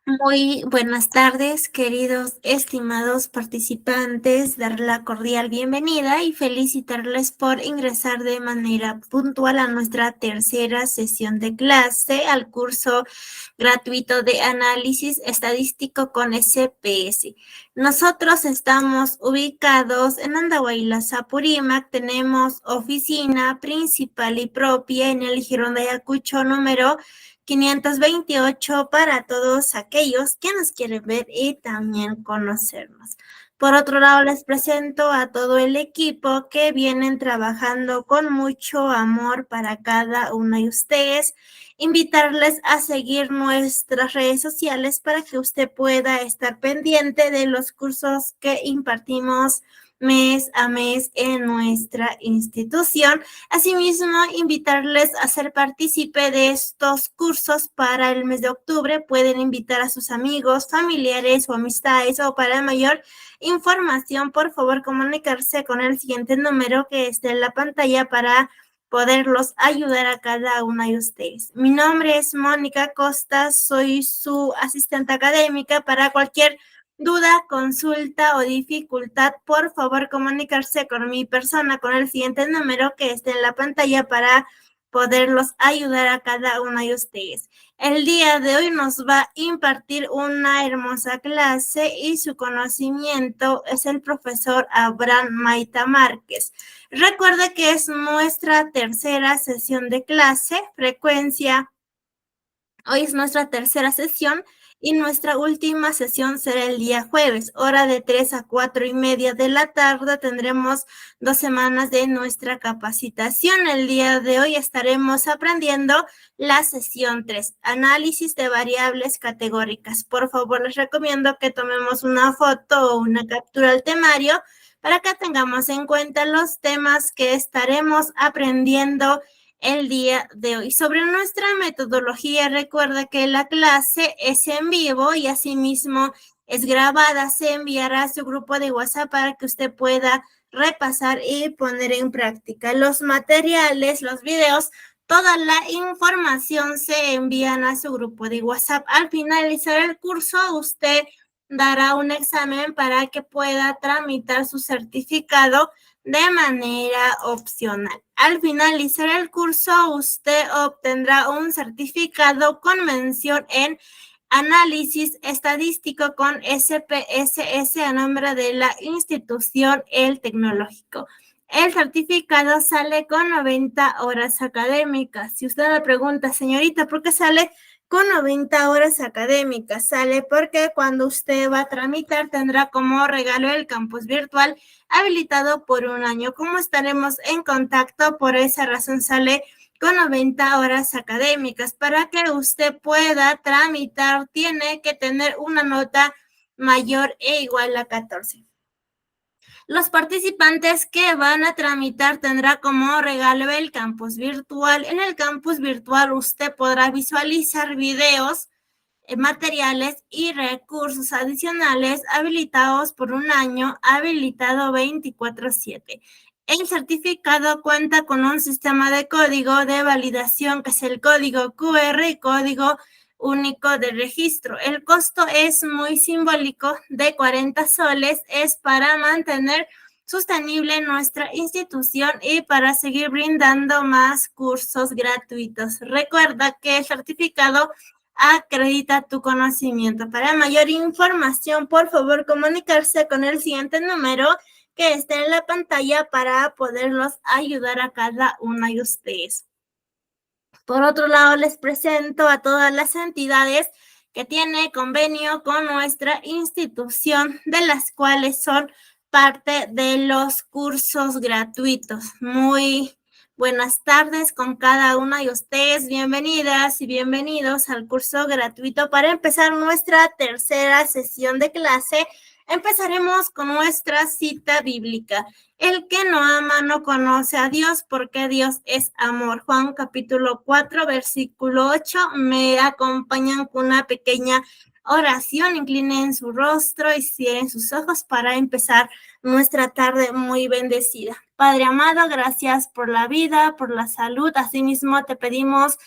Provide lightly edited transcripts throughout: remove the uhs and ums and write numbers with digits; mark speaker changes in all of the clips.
Speaker 1: Muy buenas tardes, queridos estimados participantes, dar la cordial bienvenida y felicitarles por ingresar de manera puntual a nuestra tercera sesión de clase al curso gratuito de análisis estadístico con SPS. Nosotros estamos ubicados en Andahuaylas, Apurímac, tenemos oficina principal y propia en el Jirón de Ayacucho número 528 para todos aquellos que nos quieren ver y también conocernos. Por otro lado, les presento a todo el equipo que vienen trabajando con mucho amor para cada uno de ustedes. Invitarles a seguir nuestras redes sociales para que usted pueda estar pendiente de los cursos que impartimos mes a mes en nuestra institución. Asimismo, invitarles a ser partícipe de estos cursos para el mes de octubre. Pueden invitar a sus amigos, familiares o amistades, o para mayor información, por favor, comunicarse con el siguiente número que está en la pantalla para poderlos ayudar a cada una de ustedes. Mi nombre es Mónica Costa, soy su asistente académica. Para cualquier duda, consulta o dificultad, por favor comunicarse con mi persona con el siguiente número que está en la pantalla para poderlos ayudar a cada uno de ustedes. El día de hoy nos va a impartir una hermosa clase y su conocimiento es el profesor Abraham Maita Márquez. Recuerda que es nuestra tercera sesión de clase, frecuencia. Hoy es nuestra tercera sesión y nuestra última sesión será el día jueves, hora de 3 a 4:30 de la tarde. Tendremos 2 semanas de nuestra capacitación. El día de hoy estaremos aprendiendo la sesión 3, análisis de variables categóricas. Por favor, les recomiendo que tomemos una foto o una captura al temario para que tengamos en cuenta los temas que estaremos aprendiendo el día de hoy. Sobre nuestra metodología, recuerda que la clase es en vivo y asimismo es grabada. Se enviará a su grupo de WhatsApp para que usted pueda repasar y poner en práctica los materiales, los videos. Toda la información se envían a su grupo de WhatsApp. Al finalizar el curso, usted dará un examen para que pueda tramitar su certificado de manera opcional. Al finalizar el curso, usted obtendrá un certificado con mención en análisis estadístico con SPSS a nombre de la institución El Tecnológico. El certificado sale con 90 horas académicas. Si usted me pregunta, señorita, ¿por qué sale con 90 horas académicas? Sale porque cuando usted va a tramitar tendrá como regalo el campus virtual habilitado por un año. Como estaremos en contacto, por esa razón sale con 90 horas académicas. Para que usted pueda tramitar, tiene que tener una nota mayor e igual a 14. Los participantes que van a tramitar tendrá como regalo el campus virtual. En el campus virtual usted podrá visualizar videos, materiales y recursos adicionales habilitados por un año, habilitado 24/7. El certificado cuenta con un sistema de código de validación que es el código QR y código único de registro. El costo es muy simbólico, de 40 soles, es para mantener sostenible nuestra institución y para seguir brindando más cursos gratuitos. Recuerda que el certificado acredita tu conocimiento. Para mayor información, por favor, comunicarse con el siguiente número que está en la pantalla para poderlos ayudar a cada uno de ustedes. Por otro lado, les presento a todas las entidades que tienen convenio con nuestra institución, de las cuales son parte de los cursos gratuitos. Muy buenas tardes con cada una de ustedes. Bienvenidas y bienvenidos al curso gratuito. Para empezar nuestra tercera sesión de clase, empezaremos con nuestra cita bíblica. El que no ama no conoce a Dios, porque Dios es amor. Juan capítulo 4, versículo 8. Me acompañan con una pequeña oración. Inclinen su rostro y cierren sus ojos para empezar nuestra tarde muy bendecida. Padre amado, gracias por la vida, por la salud. Asimismo, te pedimos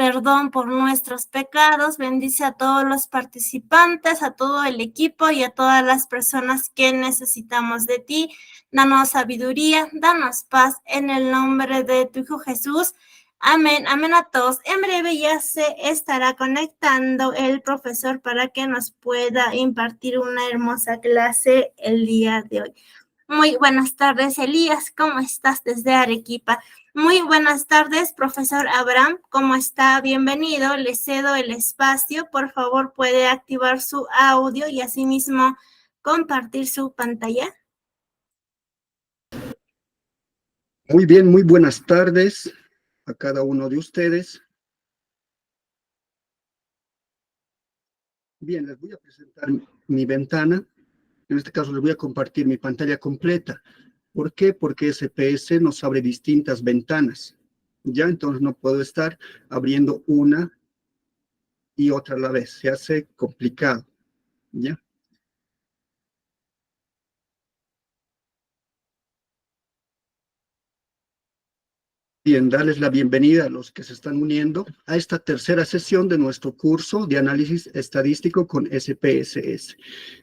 Speaker 1: perdón por nuestros pecados. Bendice a todos los participantes, a todo el equipo y a todas las personas que necesitamos de ti. Danos sabiduría, danos paz en el nombre de tu Hijo Jesús. Amén, amén a todos. En breve ya se estará conectando el profesor para que nos pueda impartir una hermosa clase el día de hoy. Muy buenas tardes, Elías. ¿Cómo estás desde Arequipa? Muy buenas tardes, profesor Abraham. ¿Cómo está? Bienvenido. Le cedo el espacio. Por favor, puede activar su audio y asimismo compartir su pantalla.
Speaker 2: Muy bien, muy buenas tardes a cada uno de ustedes. Bien, les voy a presentar mi ventana. En este caso les voy a compartir mi pantalla completa. ¿Por qué? Porque SPS nos abre distintas ventanas. Ya, entonces no puedo estar abriendo una y otra a la vez. Se hace complicado. ¿Ya? Bien, darles la bienvenida a los que se están uniendo a esta tercera sesión de nuestro curso de análisis estadístico con SPSS.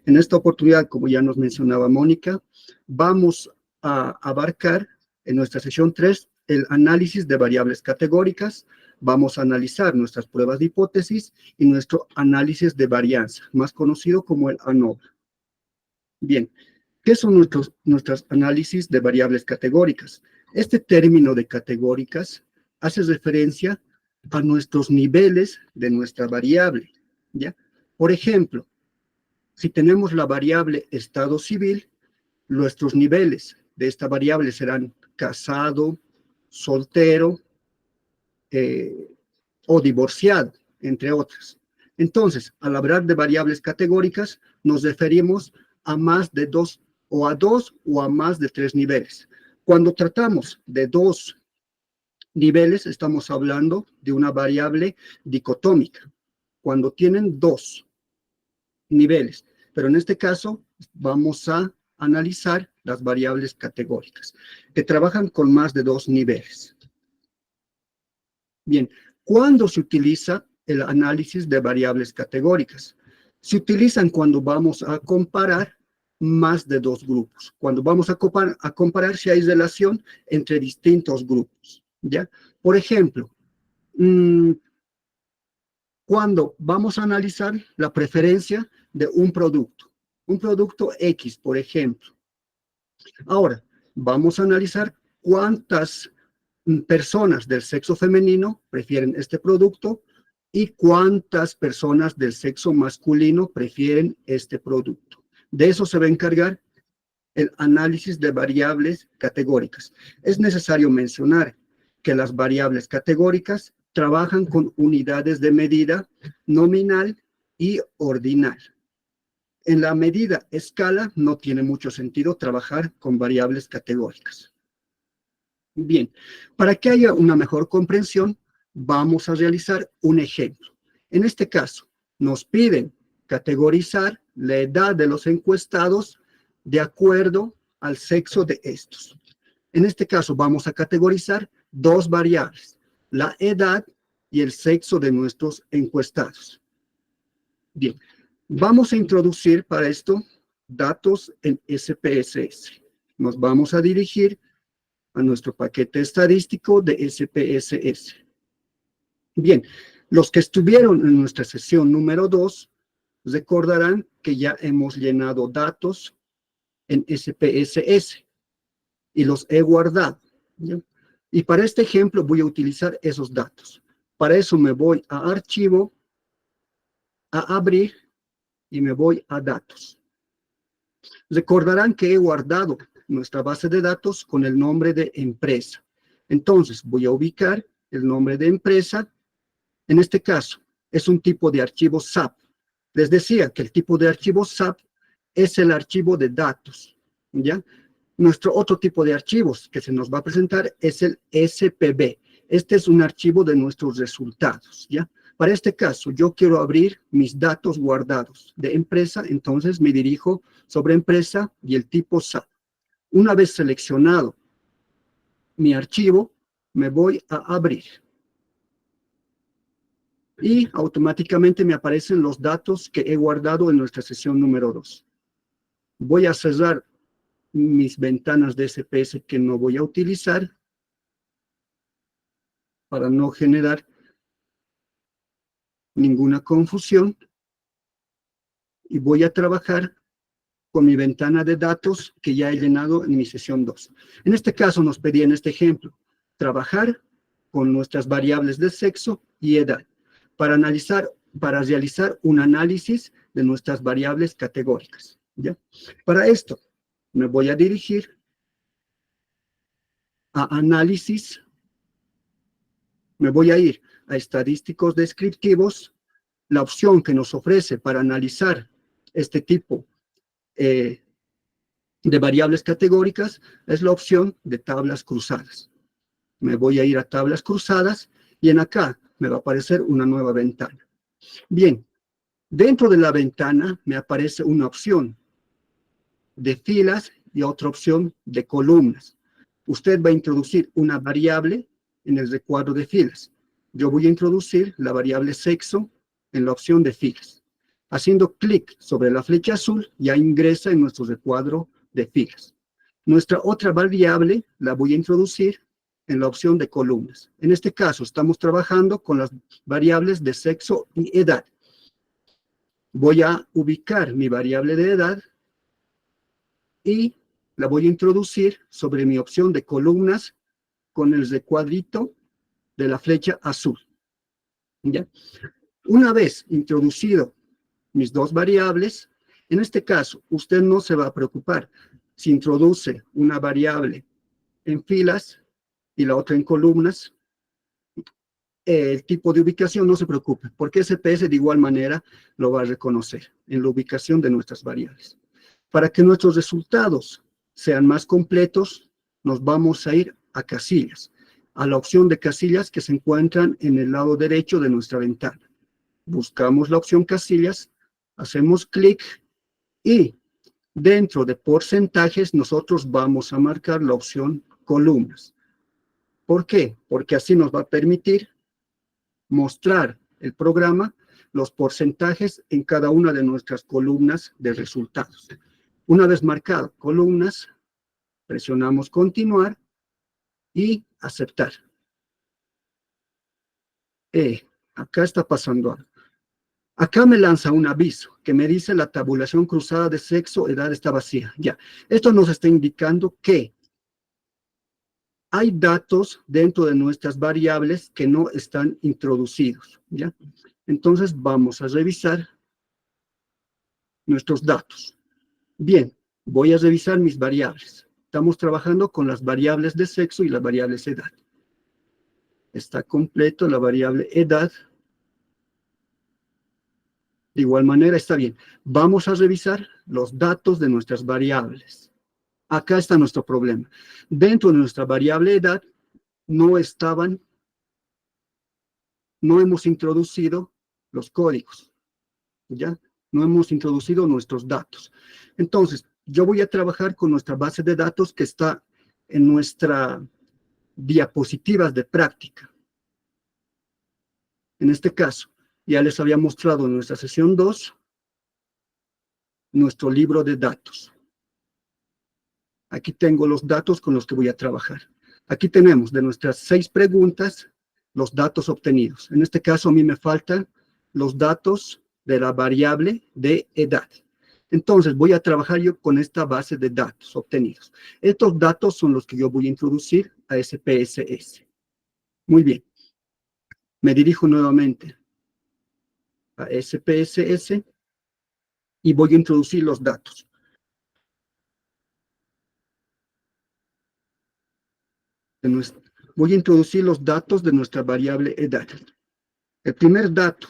Speaker 2: En esta oportunidad, como ya nos mencionaba Mónica, vamos a abarcar en nuestra sesión 3 el análisis de variables categóricas, vamos a analizar nuestras pruebas de hipótesis y nuestro análisis de varianza, más conocido como el ANOVA. Bien, ¿qué son nuestros análisis de variables categóricas? Este término de categóricas hace referencia a nuestros niveles de nuestra variable, ¿ya? Por ejemplo, si tenemos la variable estado civil, nuestros niveles de esta variable serán casado, soltero o divorciado, entre otras. Entonces, al hablar de variables categóricas, nos referimos a más de dos o a más de 3 niveles. Cuando tratamos de 2 niveles, estamos hablando de una variable dicotómica. Cuando tienen 2 niveles, pero en este caso vamos a analizar las variables categóricas, que trabajan con más de 2 niveles. Bien, ¿cuándo se utiliza el análisis de variables categóricas? Se utilizan cuando vamos a comparar más de 2 grupos. Cuando vamos a comparar si hay relación entre distintos grupos, ¿ya? Por ejemplo, cuando vamos a analizar la preferencia de un producto X, por ejemplo. Ahora, vamos a analizar cuántas personas del sexo femenino prefieren este producto y cuántas personas del sexo masculino prefieren este producto. De eso se va a encargar el análisis de variables categóricas. Es necesario mencionar que las variables categóricas trabajan con unidades de medida nominal y ordinal. En la medida escala no tiene mucho sentido trabajar con variables categóricas. Bien, para que haya una mejor comprensión, vamos a realizar un ejemplo. En este caso, nos piden categorizar la edad de los encuestados de acuerdo al sexo de estos. En este caso, vamos a categorizar 2 variables, la edad y el sexo de nuestros encuestados. Bien, vamos a introducir para esto datos en SPSS. Nos vamos a dirigir a nuestro paquete estadístico de SPSS. Bien, los que estuvieron en nuestra sesión número 2 recordarán que ya hemos llenado datos en SPSS y los he guardado, ¿ya? Y para este ejemplo voy a utilizar esos datos. Para eso me voy a Archivo, a Abrir y me voy a Datos. Recordarán que he guardado nuestra base de datos con el nombre de empresa. Entonces voy a ubicar el nombre de empresa. En este caso es un tipo de archivo SAP. Les decía que el tipo de archivo SAP es el archivo de datos, ¿ya? Nuestro otro tipo de archivos que se nos va a presentar es el SPB. Este es un archivo de nuestros resultados, ¿ya? Para este caso, yo quiero abrir mis datos guardados de empresa, entonces me dirijo sobre empresa y el tipo SAP. Una vez seleccionado mi archivo, me voy a abrir. y automáticamente me aparecen los datos que he guardado en nuestra sesión número 2. Voy a cerrar mis ventanas de SPS que no voy a utilizar para no generar ninguna confusión, y voy a trabajar con mi ventana de datos que ya he llenado en mi sesión 2. En este caso nos pedía en este ejemplo trabajar con nuestras variables de sexo y edad para realizar un análisis de nuestras variables categóricas, ¿ya? Para esto me voy a dirigir a análisis, me voy a ir a estadísticos descriptivos. La opción que nos ofrece para analizar este tipo de variables categóricas es la opción de tablas cruzadas. Me voy a ir a tablas cruzadas y en acá me va a aparecer una nueva ventana. Bien, dentro de la ventana me aparece una opción de filas y otra opción de columnas. Usted va a introducir una variable en el recuadro de filas. Yo voy a introducir la variable sexo en la opción de filas. Haciendo clic sobre la flecha azul, ya ingresa en nuestro recuadro de filas. Nuestra otra variable la voy a introducir en la opción de columnas. En este caso, estamos trabajando con las variables de sexo y edad. Voy a ubicar mi variable de edad y la voy a introducir sobre mi opción de columnas con el recuadrito de la flecha azul. ¿Ya? Una vez introducido mis dos variables, en este caso, usted no se va a preocupar si introduce una variable en filas y la otra en columnas. El tipo de ubicación no se preocupe, porque SPS de igual manera lo va a reconocer en la ubicación de nuestras variables. Para que nuestros resultados sean más completos, nos vamos a ir a casillas, a la opción de casillas que se encuentran en el lado derecho de nuestra ventana. Buscamos la opción casillas, hacemos clic y dentro de porcentajes nosotros vamos a marcar la opción columnas. ¿Por qué? Porque así nos va a permitir mostrar el programa los porcentajes en cada una de nuestras columnas de resultados. Una vez marcado columnas, presionamos continuar y aceptar. Acá está pasando algo. Acá me lanza un aviso que me dice la tabulación cruzada de sexo, edad está vacía. Ya, esto nos está indicando que hay datos dentro de nuestras variables que no están introducidos, ¿ya? Entonces vamos a revisar nuestros datos. Bien, voy a revisar mis variables. Estamos trabajando con las variables de sexo y las variables de edad. Está completo la variable edad. De igual manera está bien. Vamos a revisar los datos de nuestras variables. Acá está nuestro problema. Dentro de nuestra variable edad no hemos introducido los códigos, ¿ya? No hemos introducido nuestros datos. Entonces, yo voy a trabajar con nuestra base de datos que está en nuestra diapositivas de práctica. En este caso, ya les había mostrado en nuestra sesión 2 nuestro libro de datos. Aquí tengo los datos con los que voy a trabajar. Aquí tenemos de nuestras 6 preguntas los datos obtenidos. En este caso a mí me faltan los datos de la variable de edad. Entonces voy a trabajar yo con esta base de datos obtenidos. Estos datos son los que yo voy a introducir a SPSS. Muy bien. Me dirijo nuevamente a SPSS y voy a introducir los datos. Voy a introducir los datos de nuestra variable edad. El primer dato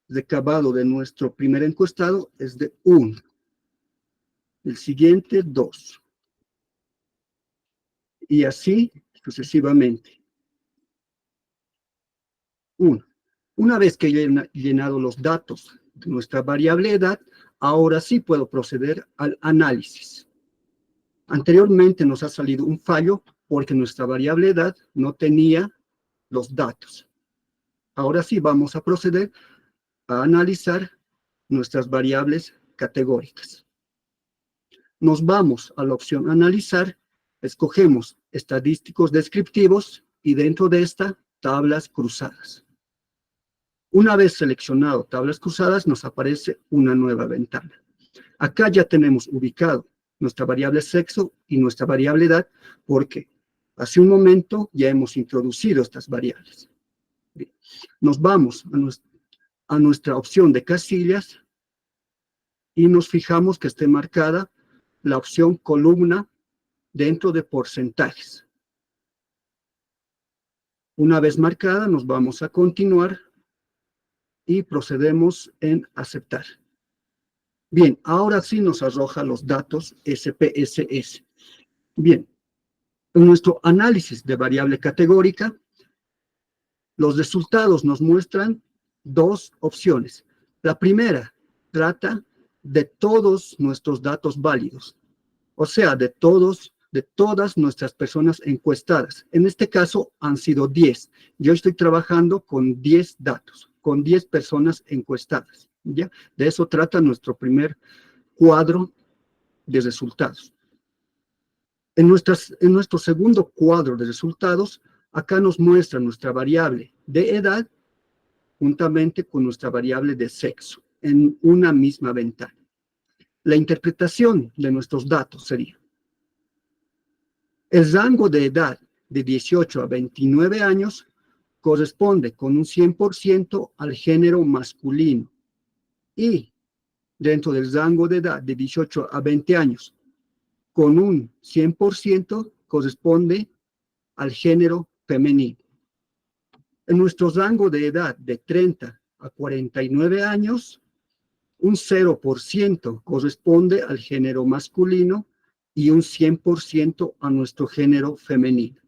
Speaker 2: recabado de nuestro primer encuestado es de 1. El siguiente, 2. Y así sucesivamente. 1. Una vez que he llenado los datos de nuestra variable edad, ahora sí puedo proceder al análisis. Anteriormente nos ha salido un fallo porque nuestra variable edad no tenía los datos. Ahora sí vamos a proceder a analizar nuestras variables categóricas. Nos vamos a la opción analizar, escogemos estadísticos descriptivos y dentro de esta, tablas cruzadas. Una vez seleccionado tablas cruzadas, nos aparece una nueva ventana. Acá ya tenemos ubicado nuestra variable sexo y nuestra variable edad, porque hace un momento ya hemos introducido estas variables. Bien. Nos vamos a nuestra opción de casillas y nos fijamos que esté marcada la opción columna dentro de porcentajes. Una vez marcada, nos vamos a continuar y procedemos en aceptar. Bien, ahora sí nos arroja los datos SPSS. Bien, en nuestro análisis de variable categórica, los resultados nos muestran dos opciones. La primera trata de todos nuestros datos válidos, o sea, de todas nuestras personas encuestadas. En este caso han sido 10. Yo estoy trabajando con 10 datos, con 10 personas encuestadas, ¿ya? De eso trata nuestro primer cuadro de resultados. En nuestro segundo cuadro de resultados, acá nos muestra nuestra variable de edad juntamente con nuestra variable de sexo en una misma ventana. La interpretación de nuestros datos sería: el rango de edad de 18 a 29 años corresponde con un 100% al género masculino y dentro del rango de edad de 18 a 20 años con un 100% corresponde al género femenino. En nuestro rango de edad de 30 a 49 años, un 0% corresponde al género masculino y un 100% a nuestro género femenino,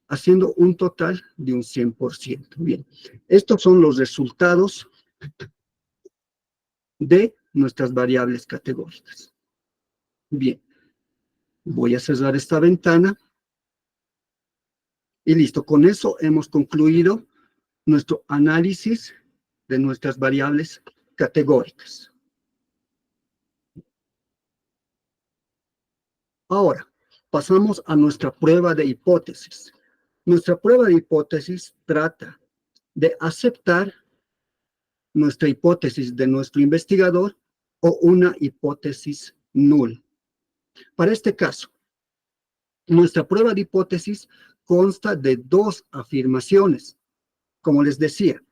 Speaker 2: haciendo un total de un 100%. Bien, estos son los resultados de nuestras variables categóricas. Bien, voy a cerrar esta ventana y listo. Con eso hemos concluido nuestro análisis de nuestras variables categóricas. Ahora, pasamos a nuestra prueba de hipótesis. Nuestra prueba de hipótesis trata de aceptar nuestra hipótesis de nuestro investigador o una hipótesis nula. Para este caso, nuestra prueba de hipótesis consta de dos afirmaciones. Como les decía,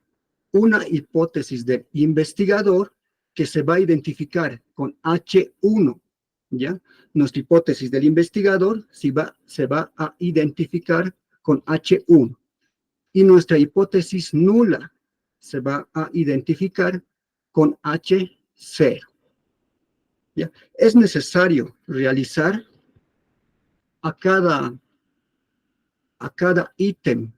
Speaker 2: una hipótesis del investigador que se va a identificar con H1, ¿ya? Nuestra hipótesis del investigador se va a identificar con H1 y nuestra hipótesis nula se va a identificar con H0. ¿Ya? Es necesario realizar a cada ítem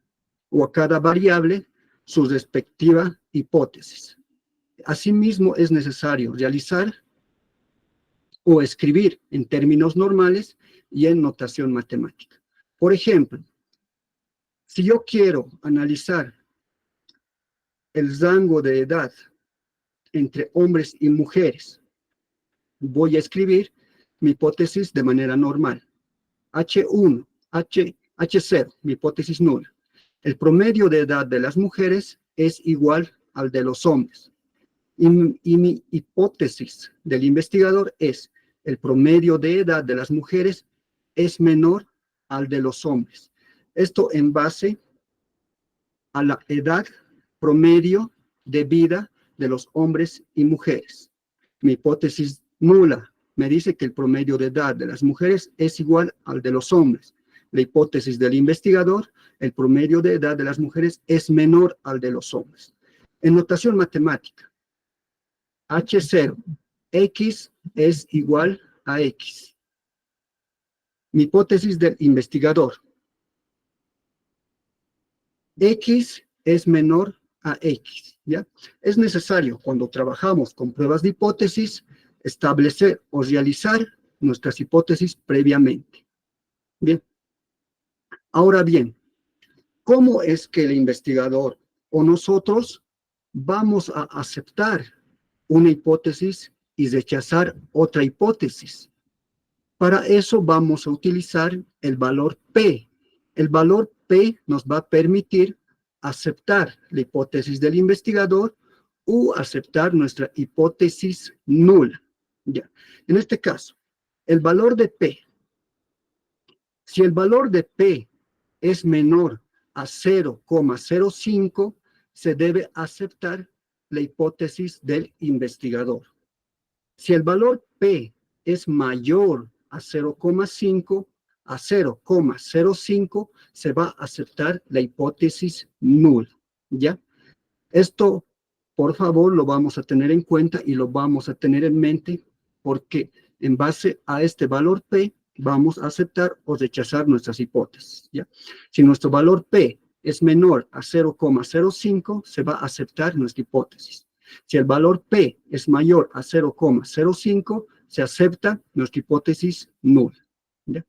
Speaker 2: o a cada variable su respectiva hipótesis. Asimismo, es necesario realizar o escribir en términos normales y en notación matemática. Por ejemplo, si yo quiero analizar el rango de edad entre hombres y mujeres, voy a escribir mi hipótesis de manera normal. H1, H0, mi hipótesis nula. El promedio de edad de las mujeres es igual al de los hombres. Y mi hipótesis del investigador es: el promedio de edad de las mujeres es menor al de los hombres. Esto en base a la edad promedio de vida de los hombres y mujeres. Mi hipótesis nula me dice que el promedio de edad de las mujeres es igual al de los hombres. La hipótesis del investigador: el promedio de edad de las mujeres es menor al de los hombres. En notación matemática, H0, X es igual a X. Mi hipótesis del investigador: X es menor a X, ¿ya? Es necesario, cuando trabajamos con pruebas de hipótesis, establecer o realizar nuestras hipótesis previamente. Bien. Ahora bien, ¿Cómo es que el investigador o nosotros vamos a aceptar una hipótesis y rechazar otra hipótesis? Para eso vamos a utilizar el valor P. El valor P nos va a permitir aceptar la hipótesis del investigador o aceptar nuestra hipótesis nula. Ya. En este caso, el valor de P, si el valor de P es menor a 0,05, se debe aceptar la hipótesis del investigador. Si el valor P es mayor a 0,5, a 0,05, se va a aceptar la hipótesis nula, ¿ya? Esto, por favor, lo vamos a tener en cuenta y lo vamos a tener en mente porque en base a este valor P vamos a aceptar o rechazar nuestras hipótesis, ¿ya? Si nuestro valor P es menor a 0,05, se va a aceptar nuestra hipótesis. Si el valor P es mayor a 0,05, se acepta nuestra hipótesis nula, ¿ya?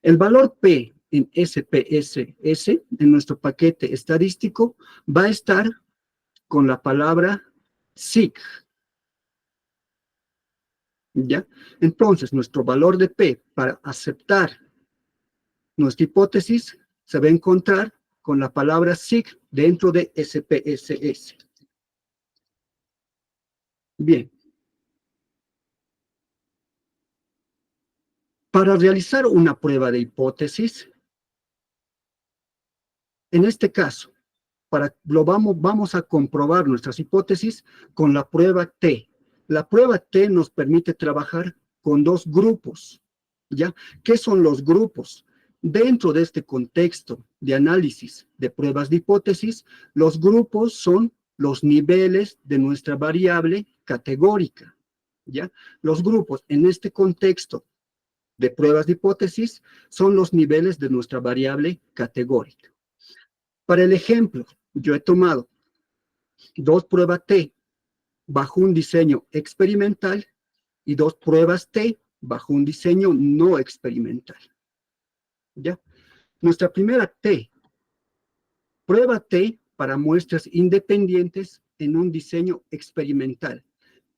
Speaker 2: El valor P en SPSS, en nuestro paquete estadístico, va a estar con la palabra SIG, ¿ya? Entonces, nuestro valor de P para aceptar nuestra hipótesis se va a encontrar con la palabra SIG dentro de SPSS. Bien. Para realizar una prueba de hipótesis, en este caso, vamos a comprobar nuestras hipótesis con la prueba T. La prueba T nos permite trabajar con dos grupos, ¿ya? ¿Qué son los grupos? Dentro de este contexto de análisis de pruebas de hipótesis, los grupos son los niveles de nuestra variable categórica, ¿ya? Los grupos en este contexto de pruebas de hipótesis son los niveles de nuestra variable categórica. Para el ejemplo, yo he tomado dos pruebas T bajo un diseño experimental y dos pruebas T bajo un diseño no experimental. ¿Ya? Nuestra primera T, prueba T para muestras independientes en un diseño experimental.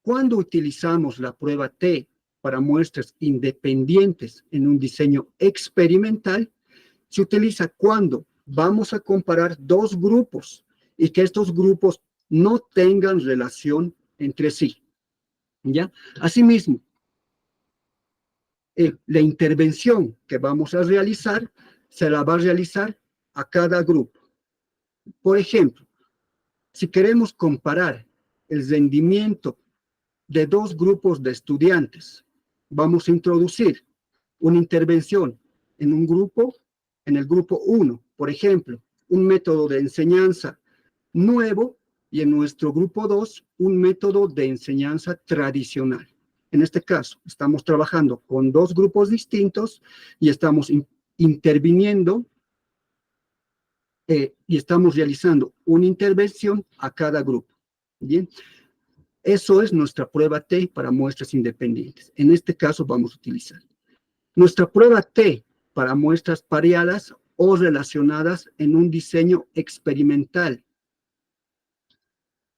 Speaker 2: ¿Cuándo utilizamos la prueba T para muestras independientes en un diseño experimental? Se utiliza cuando vamos a comparar dos grupos y que estos grupos no tengan relación entre sí, ¿ya? Asimismo, la intervención que vamos a realizar, se la va a realizar a cada grupo. Por ejemplo, si queremos comparar el rendimiento de dos grupos de estudiantes, vamos a introducir una intervención en un grupo, en el grupo 1, por ejemplo, un método de enseñanza nuevo y en nuestro grupo 2, un método de enseñanza tradicional. En este caso, estamos trabajando con dos grupos distintos y estamos interviniendo y estamos realizando una intervención a cada grupo. Bien, eso es nuestra prueba T para muestras independientes. En este caso vamos a utilizar nuestra prueba T para muestras pareadas o relacionadas en un diseño experimental.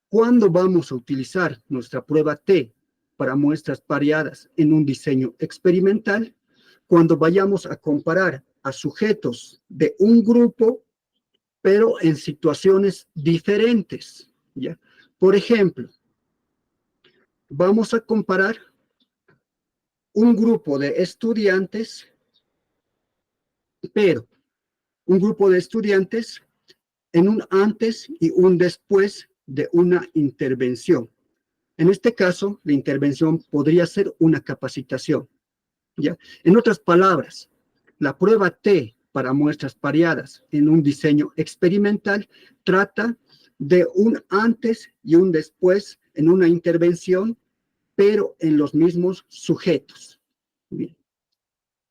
Speaker 2: ¿Cuándo vamos a utilizar nuestra prueba T para muestras pareadas en un diseño experimental? Cuando vayamos a comparar a sujetos de un grupo, pero en situaciones diferentes, ¿ya? Por ejemplo, vamos a comparar un grupo de estudiantes, pero un grupo de estudiantes en un antes y un después de una intervención. En este caso, la intervención podría ser una capacitación, ¿ya? En otras palabras, la prueba T para muestras pareadas en un diseño experimental trata de un antes y un después en una intervención, pero en los mismos sujetos. Bien.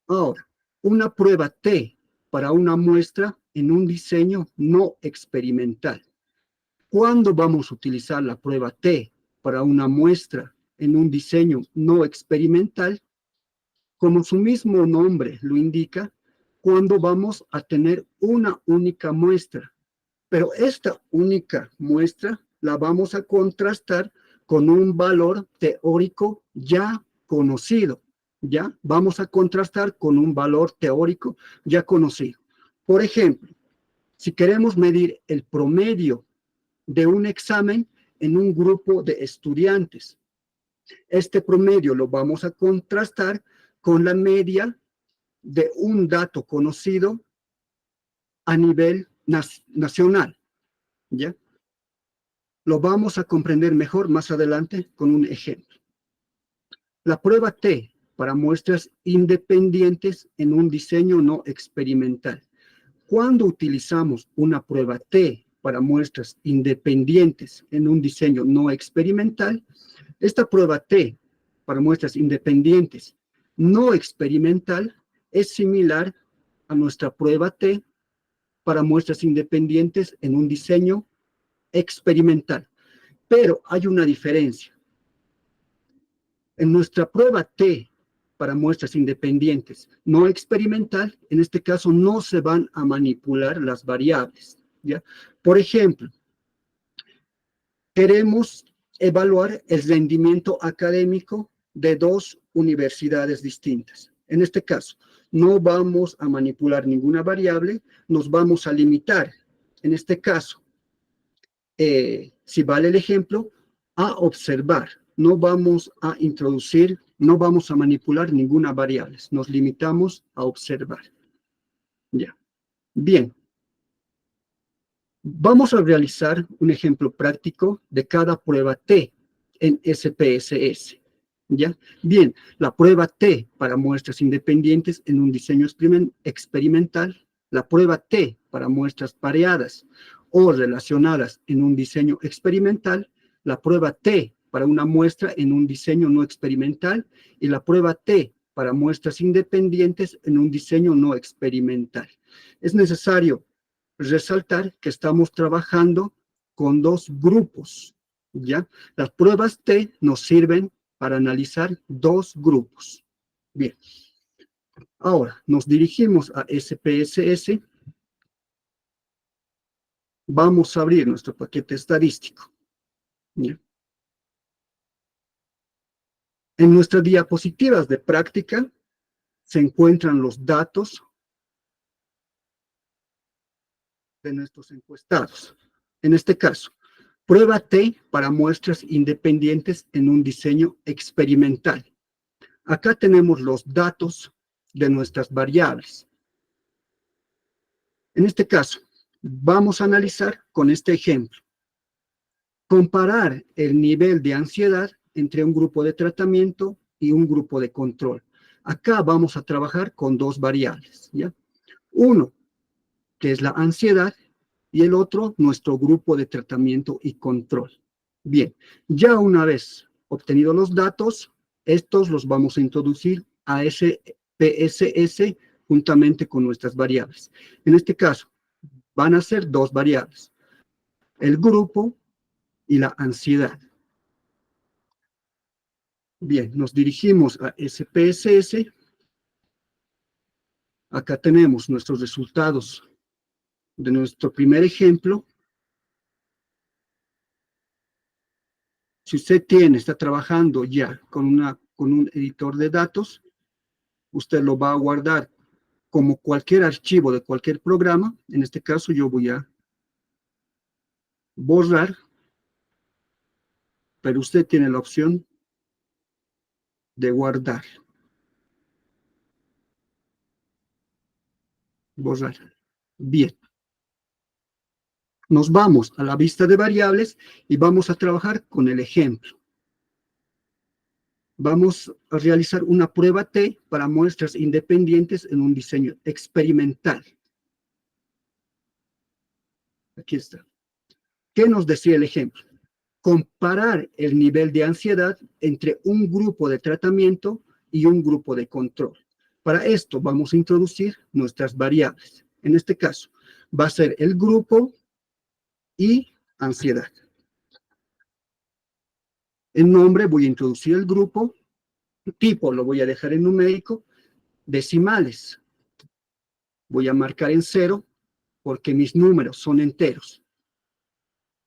Speaker 2: Ahora, una prueba T para una muestra en un diseño no experimental. ¿Cuándo vamos a utilizar la prueba T para una muestra en un diseño no experimental? Como su mismo nombre lo indica, cuando vamos a tener una única muestra Pero esta única muestra la vamos a contrastar con un valor teórico ya conocido, ¿ya? Vamos a contrastar con un valor teórico ya conocido. Por ejemplo, si queremos medir el promedio de un examen en un grupo de estudiantes, este promedio lo vamos a contrastar con la media de un dato conocido a nivel nacional, ¿ya? Lo vamos a comprender mejor más adelante con un ejemplo. La prueba T para muestras independientes en un diseño no experimental. Cuando utilizamos una prueba T para muestras independientes en un diseño no experimental, esta prueba T para muestras independientes no experimental es similar a nuestra prueba T para muestras independientes en un diseño experimental. Pero hay una diferencia. En nuestra prueba T para muestras independientes no experimental, en este caso no se van a manipular las variables, ¿ya? Por ejemplo, queremos evaluar el rendimiento académico de dos universidades distintas. En este caso, no vamos a manipular ninguna variable, nos vamos a limitar, en este caso, si vale el ejemplo, a observar. No vamos a introducir, no vamos a manipular ninguna variable. Nos limitamos a observar. Ya. Bien. Vamos a realizar un ejemplo práctico de cada prueba T en SPSS. ¿Ya? Bien, la prueba T para muestras independientes en un diseño experimental, la prueba T para muestras pareadas o relacionadas en un diseño experimental, la prueba T para una muestra en un diseño no experimental y la prueba T para muestras independientes en un diseño no experimental. Es necesario resaltar que estamos trabajando con dos grupos, ¿ya? Las pruebas T nos sirven para analizar dos grupos. Bien. Ahora, nos dirigimos a SPSS. Vamos a abrir nuestro paquete estadístico. ¿Ya? En nuestras diapositivas de práctica se encuentran los datos de nuestros encuestados. En este caso, prueba T para muestras independientes en un diseño experimental. Acá tenemos los datos de nuestras variables. En este caso, vamos a analizar con este ejemplo. Comparar el nivel de ansiedad entre un grupo de tratamiento y un grupo de control. Acá vamos a trabajar con dos variables, ¿ya? Uno, que es la ansiedad, y el otro, nuestro grupo de tratamiento y control. Bien, ya una vez obtenidos los datos, estos los vamos a introducir a SPSS juntamente con nuestras variables. En este caso, van a ser dos variables, el grupo y la ansiedad. Bien, nos dirigimos a SPSS. Acá tenemos nuestros resultados de nuestro primer ejemplo. Si usted está trabajando ya con un editor de datos, usted lo va a guardar como cualquier archivo de cualquier programa. En este caso yo voy a borrar, pero usted tiene la opción de guardar. Borrar. Bien. Nos vamos a la vista de variables y vamos a trabajar con el ejemplo. Vamos a realizar una prueba T para muestras independientes en un diseño experimental. Aquí está. ¿Qué nos decía el ejemplo? Comparar el nivel de ansiedad entre un grupo de tratamiento y un grupo de control. Para esto vamos a introducir nuestras variables. En este caso, va a ser el grupo y ansiedad. En nombre voy a introducir el grupo, tipo lo voy a dejar en numérico, decimales. Voy a marcar en 0 porque mis números son enteros.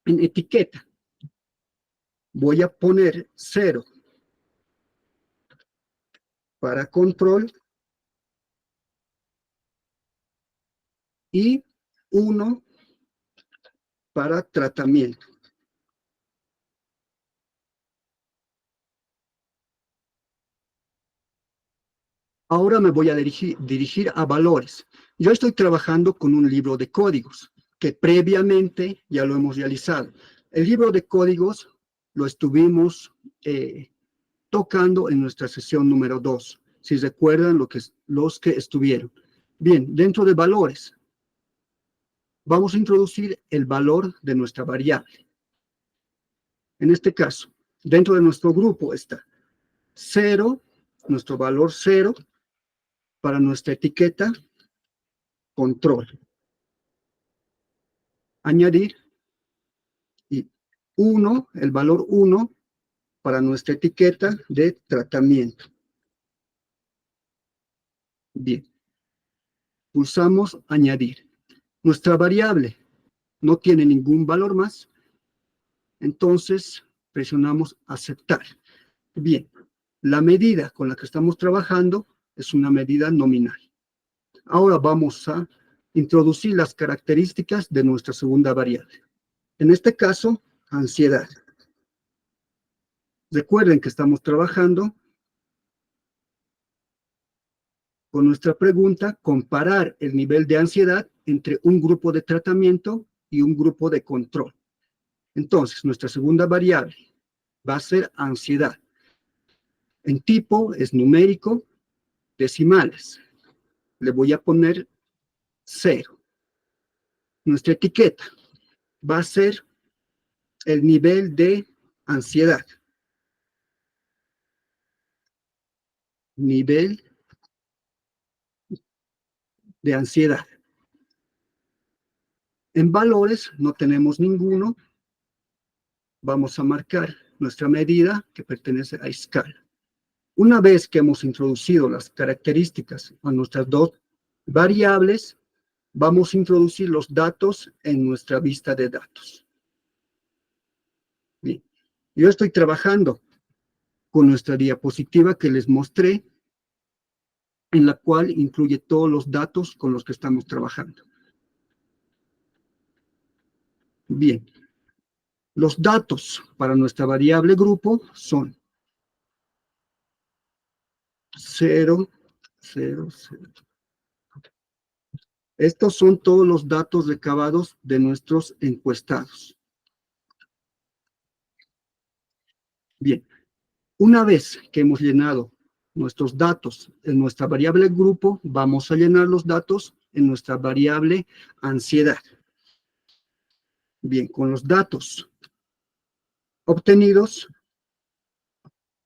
Speaker 2: En etiqueta voy a poner 0 para control y 1 para tratamiento. Ahora me voy a dirigir a valores. Yo estoy trabajando con un libro de códigos que previamente ya lo hemos realizado. El libro de códigos lo estuvimos tocando en nuestra sesión número 2, si recuerdan los que estuvieron. Bien, dentro de valores, vamos a introducir el valor de nuestra variable. En este caso, dentro de nuestro grupo está 0, nuestro valor 0, para nuestra etiqueta control. Añadir, y 1, el valor 1, para nuestra etiqueta de tratamiento. Bien, pulsamos añadir. Nuestra variable no tiene ningún valor más, entonces presionamos aceptar. Bien, la medida con la que estamos trabajando es una medida nominal. Ahora vamos a introducir las características de nuestra segunda variable. En este caso, ansiedad. Recuerden que estamos trabajando con nuestra pregunta, comparar el nivel de ansiedad entre un grupo de tratamiento y un grupo de control. Entonces, nuestra segunda variable va a ser ansiedad. En tipo es numérico, decimales. Le voy a poner 0. Nuestra etiqueta va a ser el nivel de ansiedad. Nivel de ansiedad. En valores no tenemos ninguno. Vamos a marcar nuestra medida que pertenece a escala. Una vez que hemos introducido las características a nuestras dos variables, vamos a introducir los datos en nuestra vista de datos. Bien, yo estoy trabajando con nuestra diapositiva que les mostré, en la cual incluye todos los datos con los que estamos trabajando. Bien, los datos para nuestra variable grupo son 0, 0, 0. Estos son todos los datos recabados de nuestros encuestados. Bien, una vez que hemos llenado nuestros datos en nuestra variable grupo, vamos a llenar los datos en nuestra variable ansiedad. Bien, con los datos obtenidos,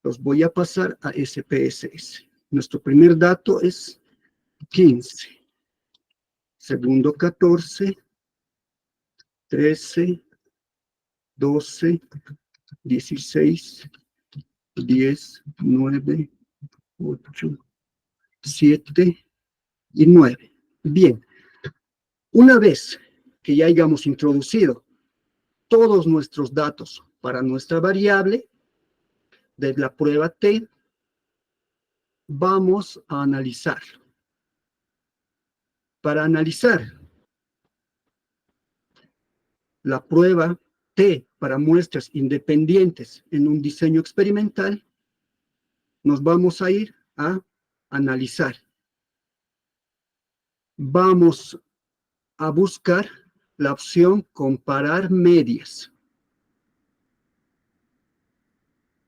Speaker 2: los voy a pasar a SPSS. Nuestro primer dato es 15, segundo 14, 13, 12, 16, 10, 9, 8, 7 y 9. Bien, una vez que ya hayamos introducido todos nuestros datos para nuestra variable de la prueba T, vamos a analizar. Para analizar la prueba T para muestras independientes en un diseño experimental, nos vamos a ir a analizar. Vamos a buscar la opción comparar medias.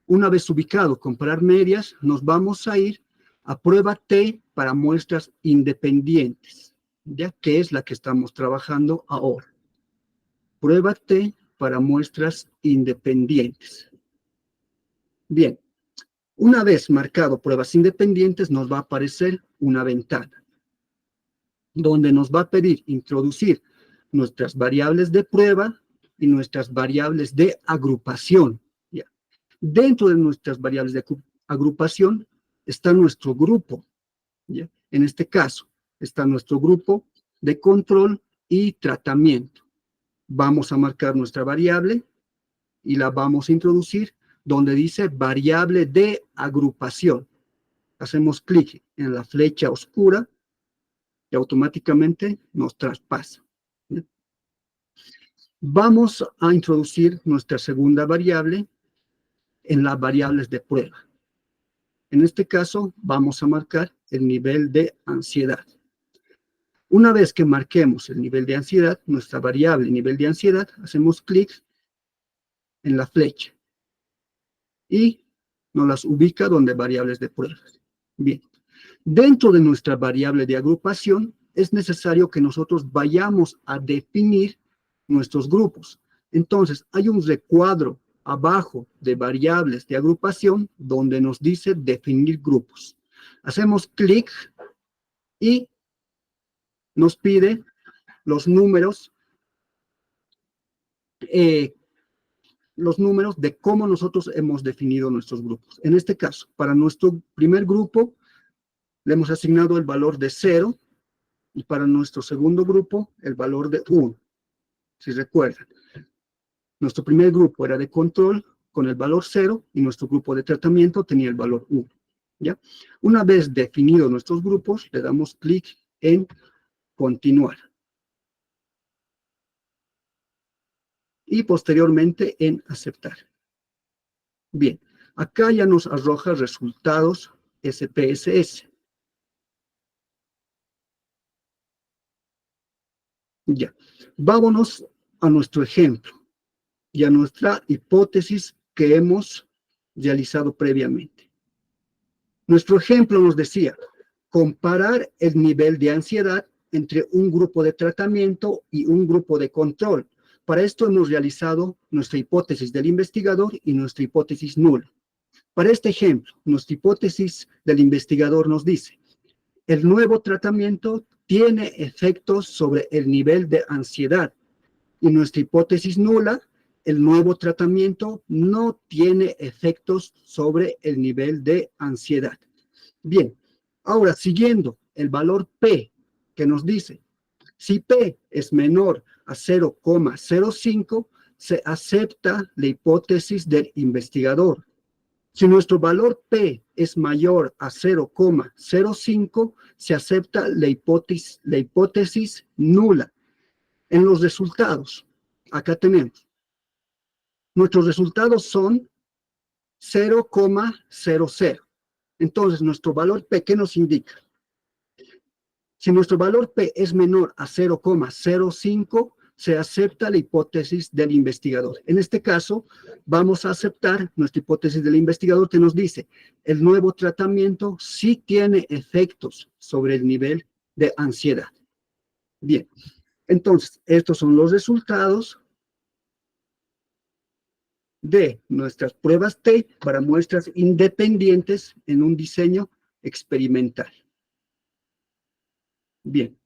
Speaker 2: Una vez ubicado comparar medias, nos vamos a ir a prueba T para muestras independientes, ya que es la que estamos trabajando ahora. Prueba T para muestras independientes. Bien, una vez marcado pruebas independientes, nos va a aparecer una ventana donde nos va a pedir introducir nuestras variables de prueba y nuestras variables de agrupación. ¿Ya? Dentro de nuestras variables de agrupación está nuestro grupo. ¿Ya? En este caso, está nuestro grupo de control y tratamiento. vamos a marcar nuestra variable y la vamos a introducir donde dice variable de agrupación. Hacemos clic en la flecha oscura y automáticamente nos traspasa. ¿Bien? Vamos a introducir nuestra segunda variable en las variables de prueba. En este caso, vamos a marcar el nivel de ansiedad. Una vez que marquemos el nivel de ansiedad, nuestra variable nivel de ansiedad, hacemos clic en la flecha y nos las ubica donde variables de prueba. Bien, dentro de nuestra variable de agrupación, es necesario que nosotros vayamos a definir nuestros grupos. Entonces, hay un recuadro abajo de variables de agrupación donde nos dice definir grupos. Hacemos clic y nos pide los números de cómo nosotros hemos definido nuestros grupos. En este caso, para nuestro primer grupo, le hemos asignado el valor de 0 y para nuestro segundo grupo, el valor de 1. Si recuerdan, nuestro primer grupo era de control con el valor 0 y nuestro grupo de tratamiento tenía el valor 1. ¿Ya? Una vez definidos nuestros grupos, le damos clic en continuar. Y posteriormente en aceptar. Bien, acá ya nos arroja resultados SPSS. Ya, vámonos a nuestro ejemplo y a nuestra hipótesis que hemos realizado previamente. Nuestro ejemplo nos decía, comparar el nivel de ansiedad entre un grupo de tratamiento y un grupo de control. Para esto hemos realizado nuestra hipótesis del investigador y nuestra hipótesis nula. Para este ejemplo, nuestra hipótesis del investigador nos dice, el nuevo tratamiento tiene efectos sobre el nivel de ansiedad. Y nuestra hipótesis nula, el nuevo tratamiento no tiene efectos sobre el nivel de ansiedad. Bien, ahora siguiendo el valor P que nos dice, si P es menor a 0,05, se acepta la hipótesis del investigador. Si nuestro valor P es mayor a 0,05, se acepta la hipótesis nula. En los resultados, acá tenemos, nuestros resultados son 0,00. Entonces, nuestro valor P, ¿qué nos indica? Si nuestro valor P es menor a 0,05, se acepta la hipótesis del investigador. En este caso, vamos a aceptar nuestra hipótesis del investigador que nos dice, el nuevo tratamiento sí tiene efectos sobre el nivel de ansiedad. Bien, entonces, estos son los resultados de nuestras pruebas T para muestras independientes en un diseño experimental. Bien.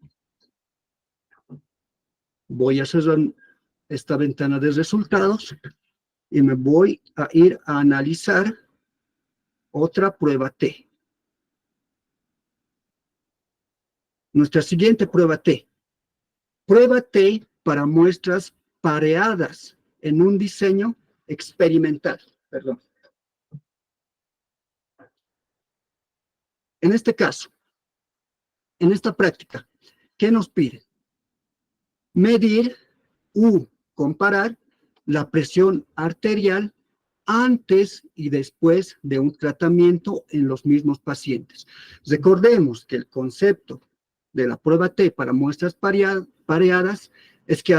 Speaker 2: Voy a cerrar esta ventana de resultados y me voy a ir a analizar otra prueba T. Nuestra siguiente prueba T. Prueba T para muestras pareadas en un diseño experimental. Perdón. En este caso, en esta práctica, ¿qué nos pide? Medir u comparar la presión arterial antes y después de un tratamiento en los mismos pacientes. Recordemos que el concepto de la prueba T para muestras pareadas es que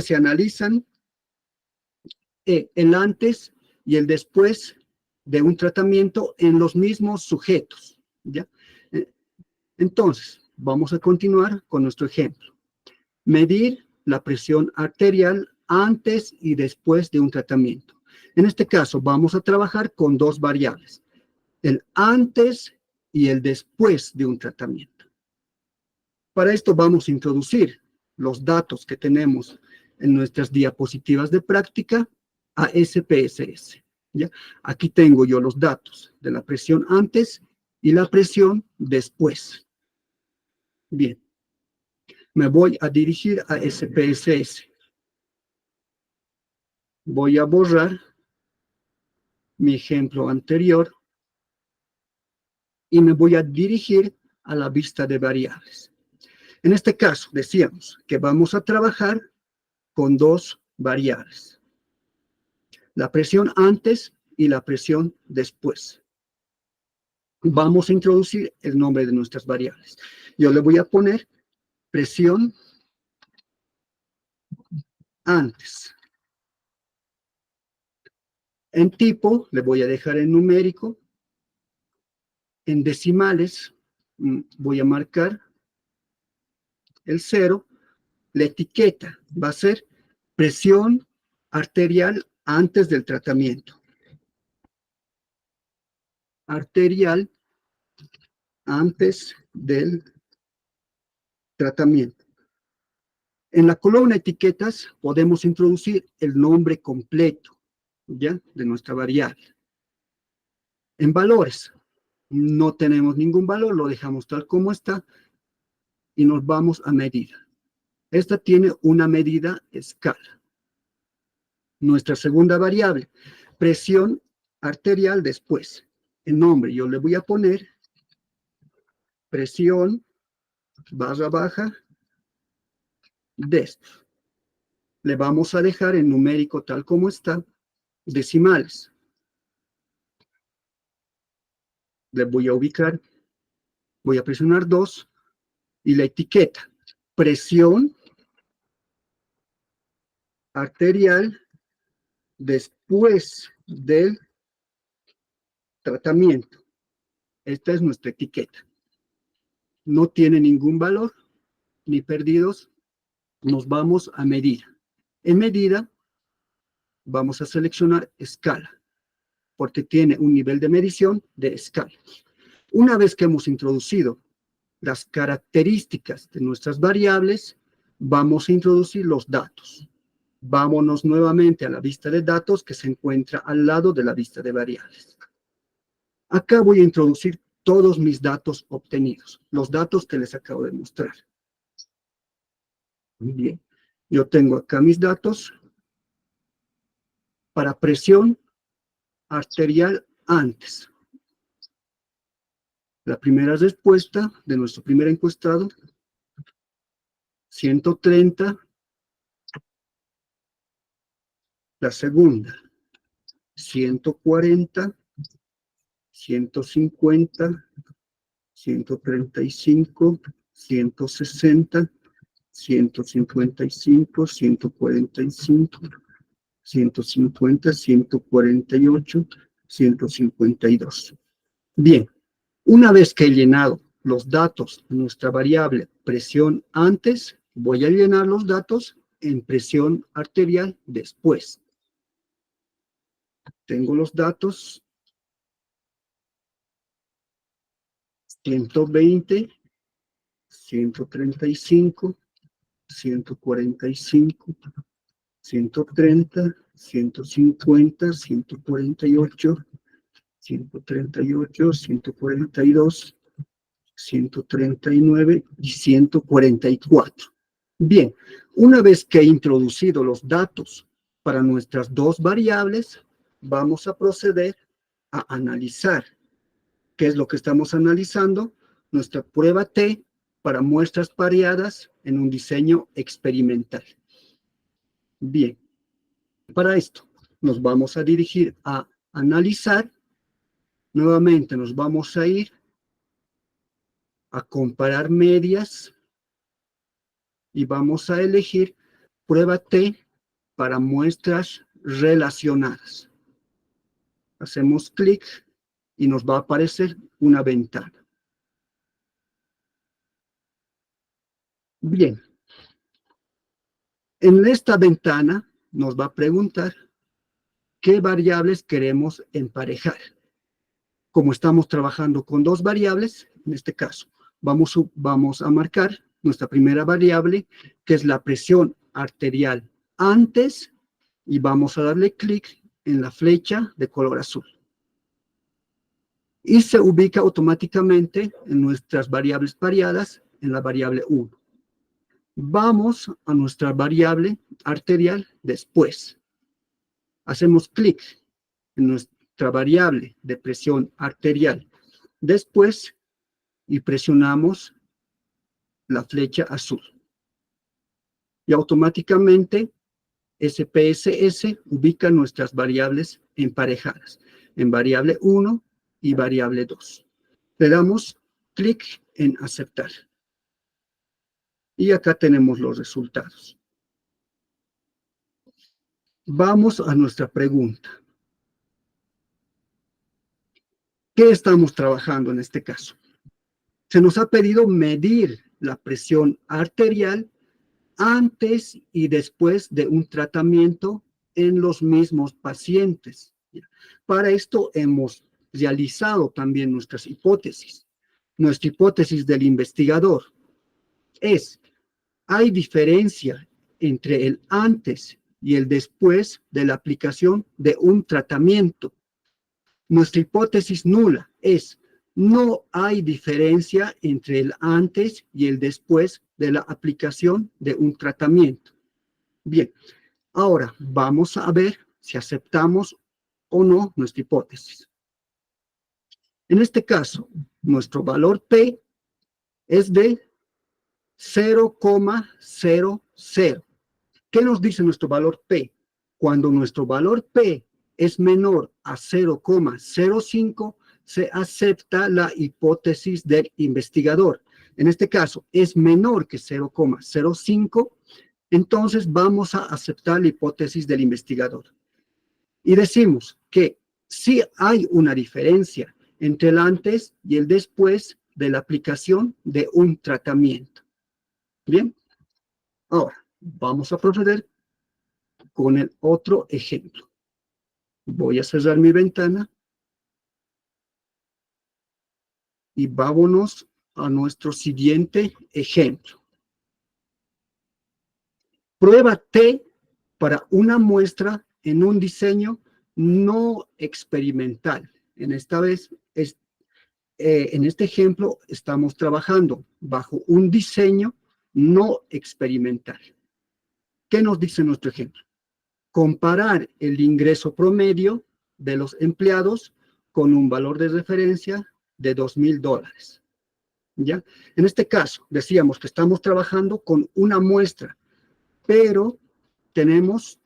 Speaker 2: se analizan el antes y el después de un tratamiento en los mismos sujetos, ¿ya? Entonces, vamos a continuar con nuestro ejemplo. Medir la presión arterial antes y después de un tratamiento. En este caso, vamos a trabajar con dos variables, el antes y el después de un tratamiento. Para esto vamos a introducir los datos que tenemos en nuestras diapositivas de práctica a SPSS. ¿Ya? Aquí tengo yo los datos de la presión antes y la presión después. Bien. Me voy a dirigir a SPSS. Voy a borrar mi ejemplo anterior y me voy a dirigir a la vista de variables. En este caso, decíamos que vamos a trabajar con dos variables. La presión antes y la presión después. Vamos a introducir el nombre de nuestras variables. Yo le voy a poner presión antes. En tipo, le voy a dejar en numérico. En decimales, voy a marcar el 0. La etiqueta va a ser presión arterial antes del tratamiento. Arterial antes del tratamiento. En la columna etiquetas podemos introducir el nombre completo, ¿ya?, de nuestra variable. En valores, no tenemos ningún valor, lo dejamos tal como está y nos vamos a medida. Esta tiene una medida escala. Nuestra segunda variable, presión arterial después. El nombre yo le voy a poner presión barra baja des. Le vamos a dejar en numérico tal como está, decimales. Le voy a ubicar, voy a presionar 2 y la etiqueta, presión arterial después del tratamiento. Esta es nuestra etiqueta. No tiene ningún valor ni perdidos. Nos vamos a medir. En medida, vamos a seleccionar escala, porque tiene un nivel de medición de escala. Una vez que hemos introducido las características de nuestras variables, vamos a introducir los datos. Vámonos nuevamente a la vista de datos que se encuentra al lado de la vista de variables. Acá voy a introducir todos mis datos obtenidos, los datos que les acabo de mostrar. Muy bien. Yo tengo acá mis datos para presión arterial antes. La primera respuesta de nuestro primer encuestado, 130. La segunda, 140, 150, 135, 160, 155, 145, 150, 148, 152. Bien, una vez que he llenado los datos de nuestra variable presión antes, voy a llenar los datos en presión arterial después. Tengo los datos 120, 135, 145, 130, 150, 148, 138, 142, 139 y 144. Bien, una vez que he introducido los datos para nuestras dos variables, vamos a proceder a analizar. ¿Qué es lo que estamos analizando? Nuestra prueba T para muestras pareadas en un diseño experimental. Bien, para esto nos vamos a dirigir a analizar. Nuevamente nos vamos a ir a comparar medias y vamos a elegir prueba T para muestras relacionadas. Hacemos clic y nos va a aparecer una ventana. Bien. En esta ventana nos va a preguntar qué variables queremos emparejar. Como estamos trabajando con dos variables, en este caso, vamos a marcar nuestra primera variable, que es la presión arterial antes, y vamos a darle clic en la flecha de color azul. Y se ubica automáticamente en nuestras variables pareadas en la variable 1. Vamos a nuestra variable arterial después. Hacemos clic en nuestra variable de presión arterial después y presionamos la flecha azul. Y automáticamente SPSS ubica nuestras variables emparejadas en variable 1 y variable 2. Le damos clic en aceptar. Y acá tenemos los resultados. Vamos a nuestra pregunta. ¿Qué estamos trabajando en este caso? Se nos ha pedido medir la presión arterial antes y después de un tratamiento en los mismos pacientes. Para esto hemos realizado también nuestras hipótesis. Nuestra hipótesis del investigador es: ¿hay diferencia entre el antes y el después de la aplicación de un tratamiento? Nuestra hipótesis nula es: no hay diferencia entre el antes y el después de la aplicación de un tratamiento. Bien, ahora vamos a ver si aceptamos o no nuestra hipótesis. En este caso, nuestro valor P es de 0,00. ¿Qué nos dice nuestro valor P? Cuando nuestro valor P es menor a 0,05, se acepta la hipótesis del investigador. En este caso, es menor que 0,05, entonces vamos a aceptar la hipótesis del investigador. Y decimos que sí hay una diferencia entre el antes y el después de la aplicación de un tratamiento. Bien, ahora vamos a proceder con el otro ejemplo. Voy a cerrar mi ventana y vámonos a nuestro siguiente ejemplo. Prueba T para una muestra en un diseño no experimental. En este ejemplo estamos trabajando bajo un diseño no experimental. ¿Qué nos dice nuestro ejemplo? Comparar el ingreso promedio de los empleados con un valor de referencia de $2,000. ¿Ya? En este caso, decíamos que estamos trabajando con una muestra, pero tenemos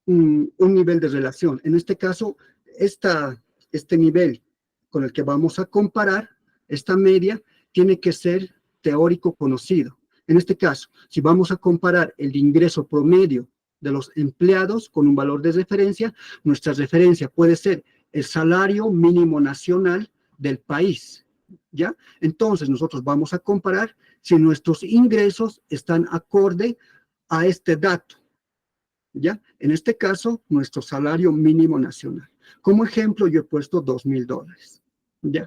Speaker 2: un nivel de relación. En este caso, este nivel con el que vamos a comparar, esta media, tiene que ser teórico conocido. En este caso, si vamos a comparar el ingreso promedio de los empleados con un valor de referencia, nuestra referencia puede ser el salario mínimo nacional del país, ¿ya? Entonces, nosotros vamos a comparar si nuestros ingresos están acorde a este dato, ¿ya? En este caso, nuestro salario mínimo nacional. Como ejemplo, yo he puesto $2,000, ¿ya?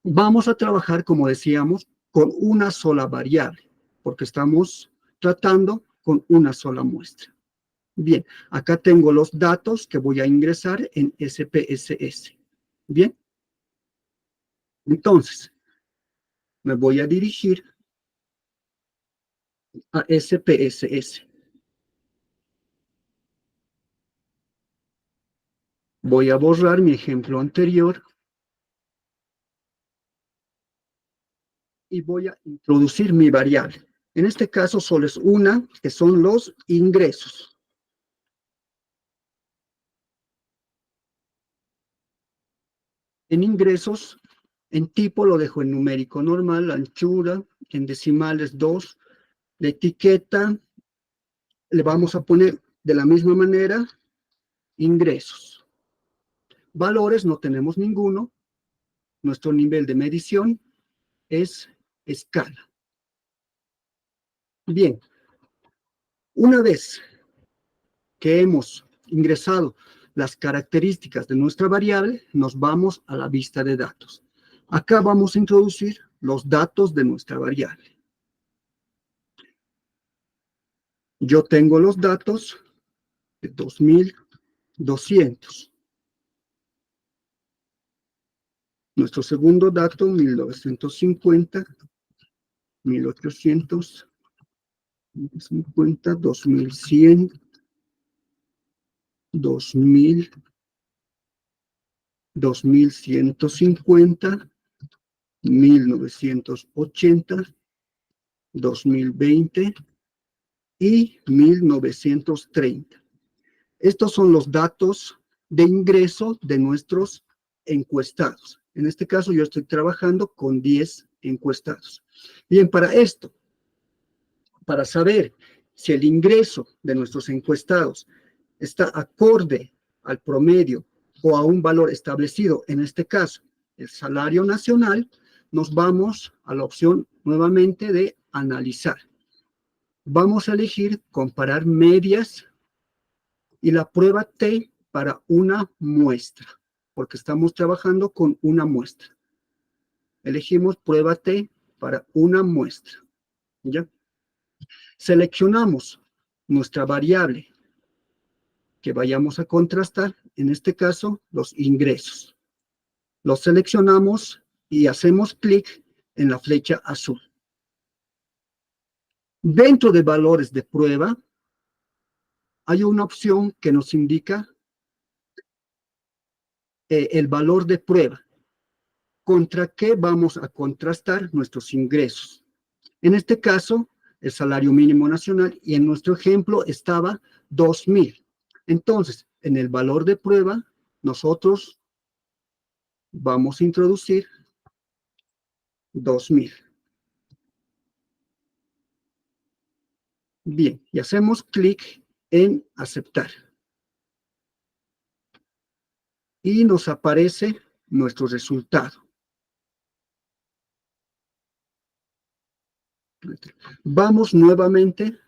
Speaker 2: Vamos a trabajar, como decíamos, con una sola variable, porque estamos tratando con una sola muestra. Bien, acá tengo los datos que voy a ingresar en SPSS. Bien. Entonces, me voy a dirigir a SPSS. Voy a borrar mi ejemplo anterior y voy a introducir mi variable. En este caso solo es una, que son los ingresos. En ingresos, en tipo lo dejo en numérico normal, anchura, en decimales 2, la etiqueta le vamos a poner de la misma manera, ingresos. Valores no tenemos ninguno, nuestro nivel de medición es escala. Bien, una vez que hemos ingresado las características de nuestra variable, nos vamos a la vista de datos. Acá vamos a introducir los datos de nuestra variable. Yo tengo los datos de 2,200. Nuestro segundo dato, 1950, 1850, 2100, 2000, 2150, 1980, 2020 y 1930. Estos son los datos de ingreso de nuestros encuestados. En este caso, yo estoy trabajando con 10 encuestados. Bien, para esto, para saber si el ingreso de nuestros encuestados está acorde al promedio o a un valor establecido, en este caso, el salario nacional, nos vamos a la opción nuevamente de analizar. Vamos a elegir comparar medias y la prueba T para una muestra, porque estamos trabajando con una muestra. Elegimos prueba T para una muestra, ¿ya? Seleccionamos nuestra variable que vayamos a contrastar, en este caso, los ingresos. Los seleccionamos y hacemos clic en la flecha azul. Dentro de valores de prueba, hay una opción que nos indica el valor de prueba. ¿Contra qué vamos a contrastar nuestros ingresos? En este caso, el salario mínimo nacional, y en nuestro ejemplo estaba 2,000. Entonces, en el valor de prueba, nosotros vamos a introducir 2,000. Bien, y hacemos clic en aceptar. Y nos aparece nuestro resultado. Vamos nuevamente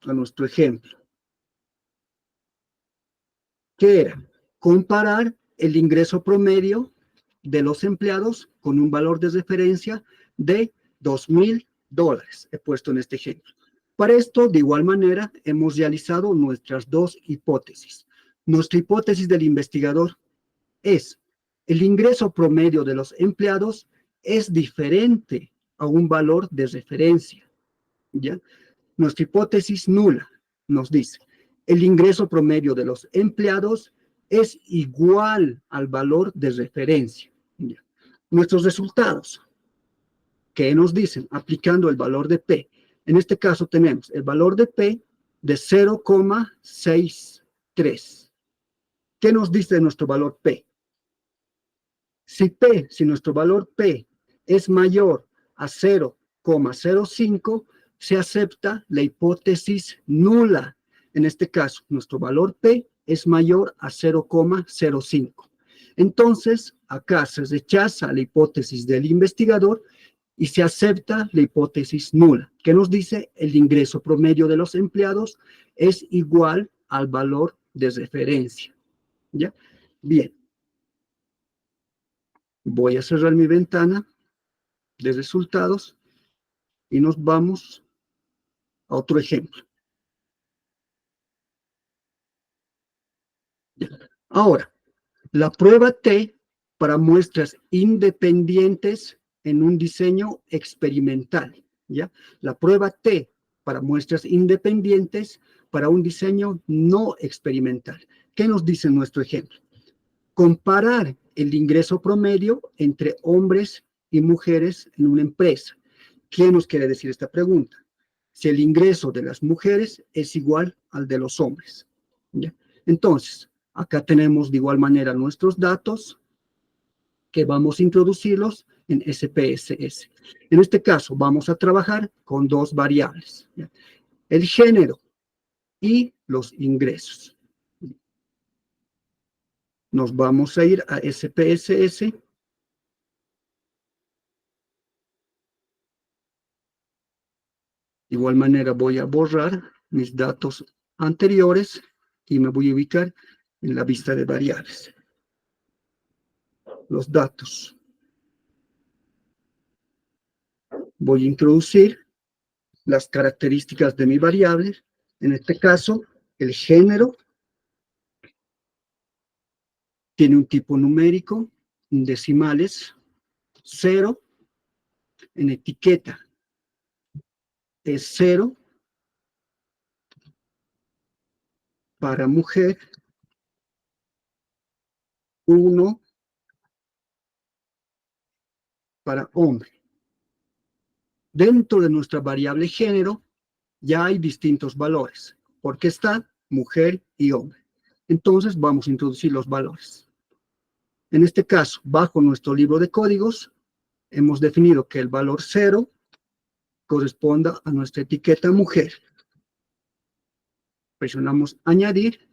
Speaker 2: a nuestro ejemplo, que era comparar el ingreso promedio de los empleados con un valor de referencia de $2,000. He puesto en este ejemplo. Para esto, de igual manera, hemos realizado nuestras dos hipótesis. Nuestra hipótesis del investigador es: el ingreso promedio de los empleados es diferente a un valor de referencia, ¿ya? Nuestra hipótesis nula nos dice: el ingreso promedio de los empleados es igual al valor de referencia, ¿ya? Nuestros resultados, ¿qué nos dicen? Aplicando el valor de P. En este caso tenemos el valor de P de 0,63. ¿Qué nos dice nuestro valor P? Si nuestro valor P es mayor a 0,05, se acepta la hipótesis nula. En este caso, nuestro valor P es mayor a 0,05. Entonces, acá se rechaza la hipótesis del investigador y se acepta la hipótesis nula, que nos dice el ingreso promedio de los empleados es igual al valor de referencia, ¿ya? Bien. Voy a cerrar mi ventana de resultados y nos vamos a otro ejemplo. Ahora, la prueba T para muestras independientes en un diseño experimental, ¿ya? La prueba T para muestras independientes para un diseño no experimental. ¿Qué nos dice nuestro ejemplo? Comparar el ingreso promedio entre hombres y mujeres en una empresa. ¿Qué nos quiere decir esta pregunta? Si el ingreso de las mujeres es igual al de los hombres, ¿ya? Entonces, acá tenemos de igual manera nuestros datos que vamos a introducirlos en SPSS. En este caso, vamos a trabajar con dos variables, ¿ya? El género y los ingresos. Nos vamos a ir a SPSS. De igual manera voy a borrar mis datos anteriores y me voy a ubicar en la vista de variables. Los datos. Voy a introducir las características de mi variable. En este caso, el género tiene un tipo numérico, en decimales, 0, en etiqueta es 0 para mujer, 1 para hombre. Dentro de nuestra variable género ya hay distintos valores, porque está mujer y hombre. Entonces vamos a introducir los valores. En este caso, bajo nuestro libro de códigos, hemos definido que el valor 0 corresponda a nuestra etiqueta mujer. Presionamos añadir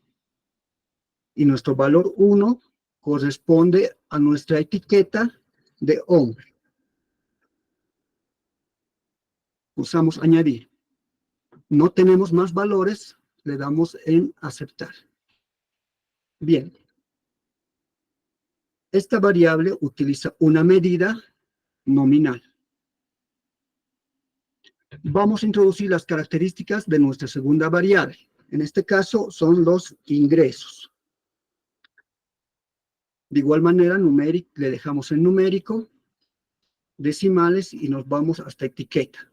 Speaker 2: y nuestro valor 1 corresponde a nuestra etiqueta de hombre. Pulsamos añadir. No tenemos más valores, le damos en aceptar. Bien. Esta variable utiliza una medida nominal. Vamos a introducir las características de nuestra segunda variable. En este caso son los ingresos. De igual manera, le dejamos en numérico, decimales y nos vamos hasta etiqueta.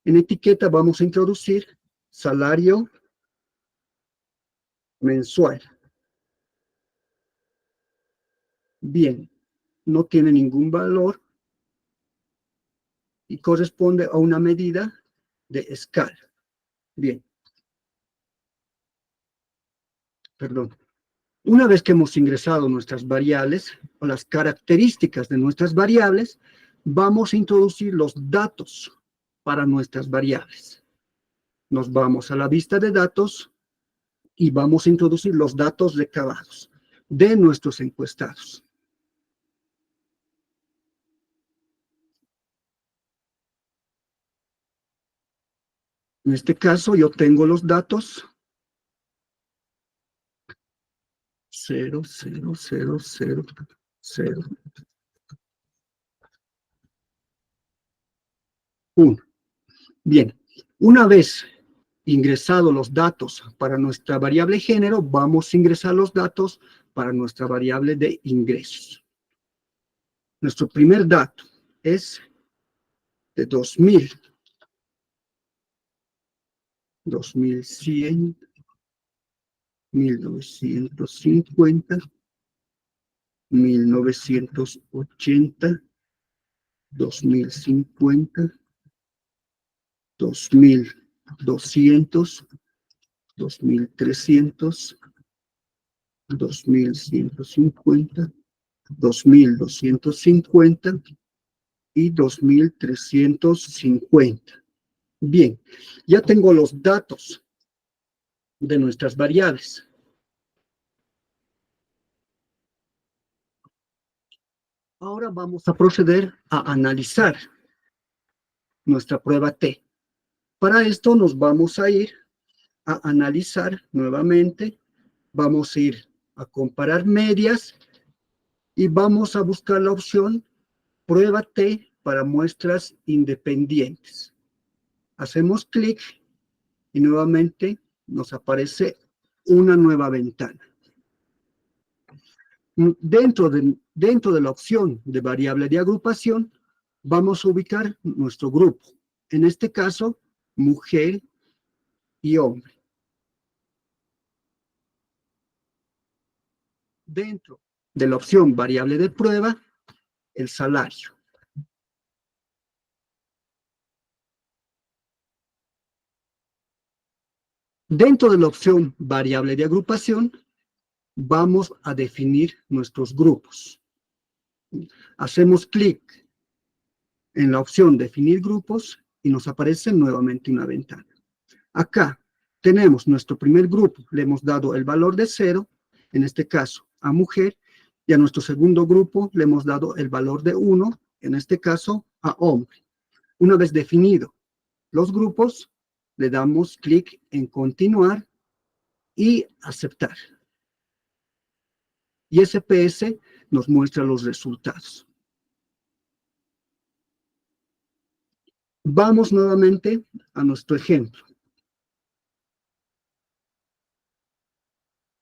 Speaker 2: En etiqueta vamos a introducir salario mensual. Bien, no tiene ningún valor y corresponde a una medida de escala. Bien. Perdón. Una vez que hemos ingresado nuestras variables o las características de nuestras variables, vamos a introducir los datos para nuestras variables. Nos vamos a la vista de datos y vamos a introducir los datos recabados de nuestros encuestados. En este caso, yo tengo los datos 0, 0, 0, 0, 0, 1. Bien, una vez ingresados los datos para nuestra variable género, vamos a ingresar los datos para nuestra variable de ingresos. Nuestro primer dato es de 2000, 2100, 1950, 1980, 2050, 2200, 2300, 2150, 2250 y 2350. Bien, ya tengo los datos de nuestras variables. Ahora vamos a proceder a analizar nuestra prueba T. Para esto nos vamos a ir a analizar nuevamente, vamos a ir a comparar medias y vamos a buscar la opción prueba T para muestras independientes. Hacemos clic y nuevamente nos aparece una nueva ventana. Dentro de la opción de variable de agrupación, vamos a ubicar nuestro grupo. En este caso, mujer y hombre. Dentro de la opción variable de prueba, el salario. Dentro de la opción variable de agrupación, vamos a definir nuestros grupos. Hacemos clic en la opción definir grupos y nos aparece nuevamente una ventana. Acá tenemos nuestro primer grupo, le hemos dado el valor de 0, en este caso a mujer, y a nuestro segundo grupo le hemos dado el valor de 1, en este caso a hombre. Una vez definido los grupos, le damos clic en continuar y aceptar. Y SPS nos muestra los resultados. Vamos nuevamente a nuestro ejemplo.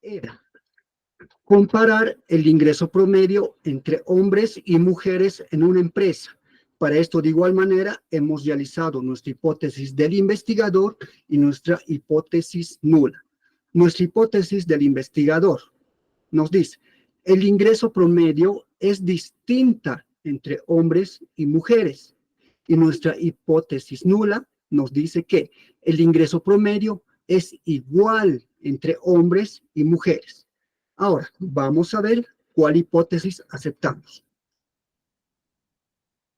Speaker 2: Era comparar el ingreso promedio entre hombres y mujeres en una empresa Para esto, de igual manera, hemos realizado nuestra hipótesis del investigador y nuestra hipótesis nula. Nuestra hipótesis del investigador nos dice, el ingreso promedio es distinta entre hombres y mujeres. Y nuestra hipótesis nula nos dice que el ingreso promedio es igual entre hombres y mujeres. Ahora, vamos a ver cuál hipótesis aceptamos.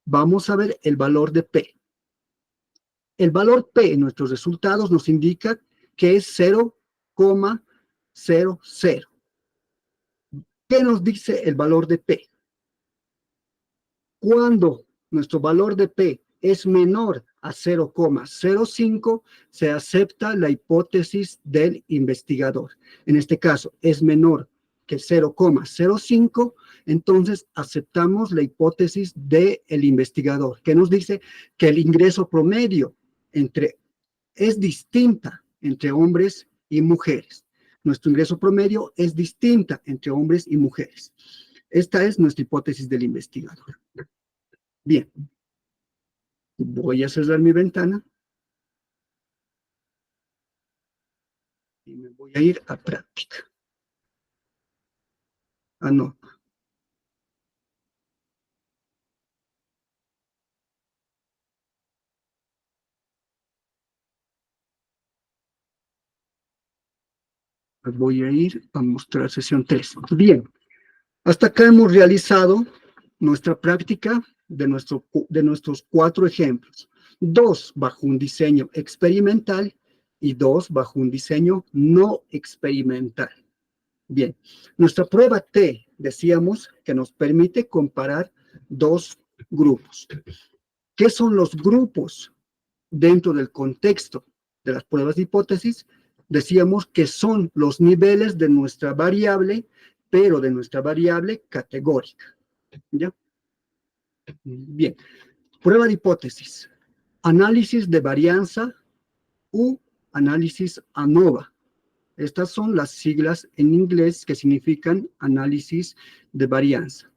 Speaker 2: Vamos a ver el valor de P. El valor P en nuestros resultados nos indica que es 0,00. ¿Qué nos dice el valor de P? Cuando nuestro valor de P es menor a 0,05, se acepta la hipótesis del investigador. En este caso, es menor que 0,05, entonces aceptamos la hipótesis del investigador, que nos dice que el ingreso promedio es distinta entre hombres y mujeres. Nuestro ingreso promedio es distinta entre hombres y mujeres. Esta es nuestra hipótesis del investigador. Bien, voy a cerrar mi ventana y me voy a ir a práctica. No. Voy a ir a mostrar sesión 3. Bien, hasta acá hemos realizado nuestra práctica de nuestros 4 ejemplos. 2 bajo un diseño experimental y 2 bajo un diseño no experimental. Bien, nuestra prueba T, decíamos que nos permite comparar 2 grupos. ¿Qué son los grupos dentro del contexto de las pruebas de hipótesis? Decíamos que son los niveles de nuestra variable, pero de nuestra variable categórica. ¿Ya? Bien, prueba de hipótesis. Análisis de varianza u análisis ANOVA. Estas son las siglas en inglés que significan análisis de varianza.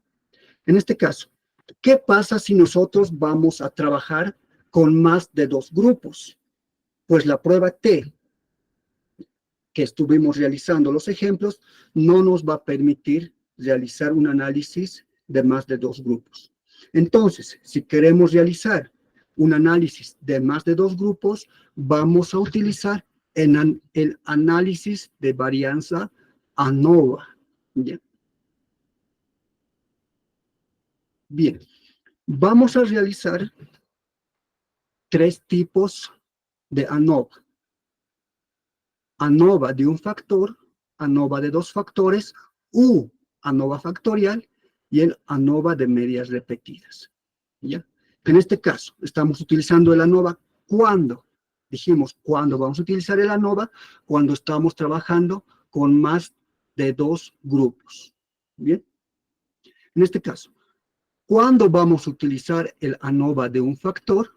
Speaker 2: En este caso, ¿qué pasa si nosotros vamos a trabajar con más de 2 grupos? Pues la prueba T, que estuvimos realizando los ejemplos, no nos va a permitir realizar un análisis de más de 2 grupos. Entonces, si queremos realizar un análisis de más de 2 grupos, vamos a utilizar el análisis de varianza ANOVA. Bien. Bien, vamos a realizar 3 tipos de ANOVA. ANOVA de un factor, ANOVA de 2 factores, u ANOVA factorial y el ANOVA de medias repetidas. ¿Ya? En este caso, estamos utilizando el ANOVA cuando, dijimos, ¿cuándo vamos a utilizar el ANOVA? Cuando estamos trabajando con más de 2 grupos. ¿Bien? En este caso, ¿cuándo vamos a utilizar el ANOVA de un factor?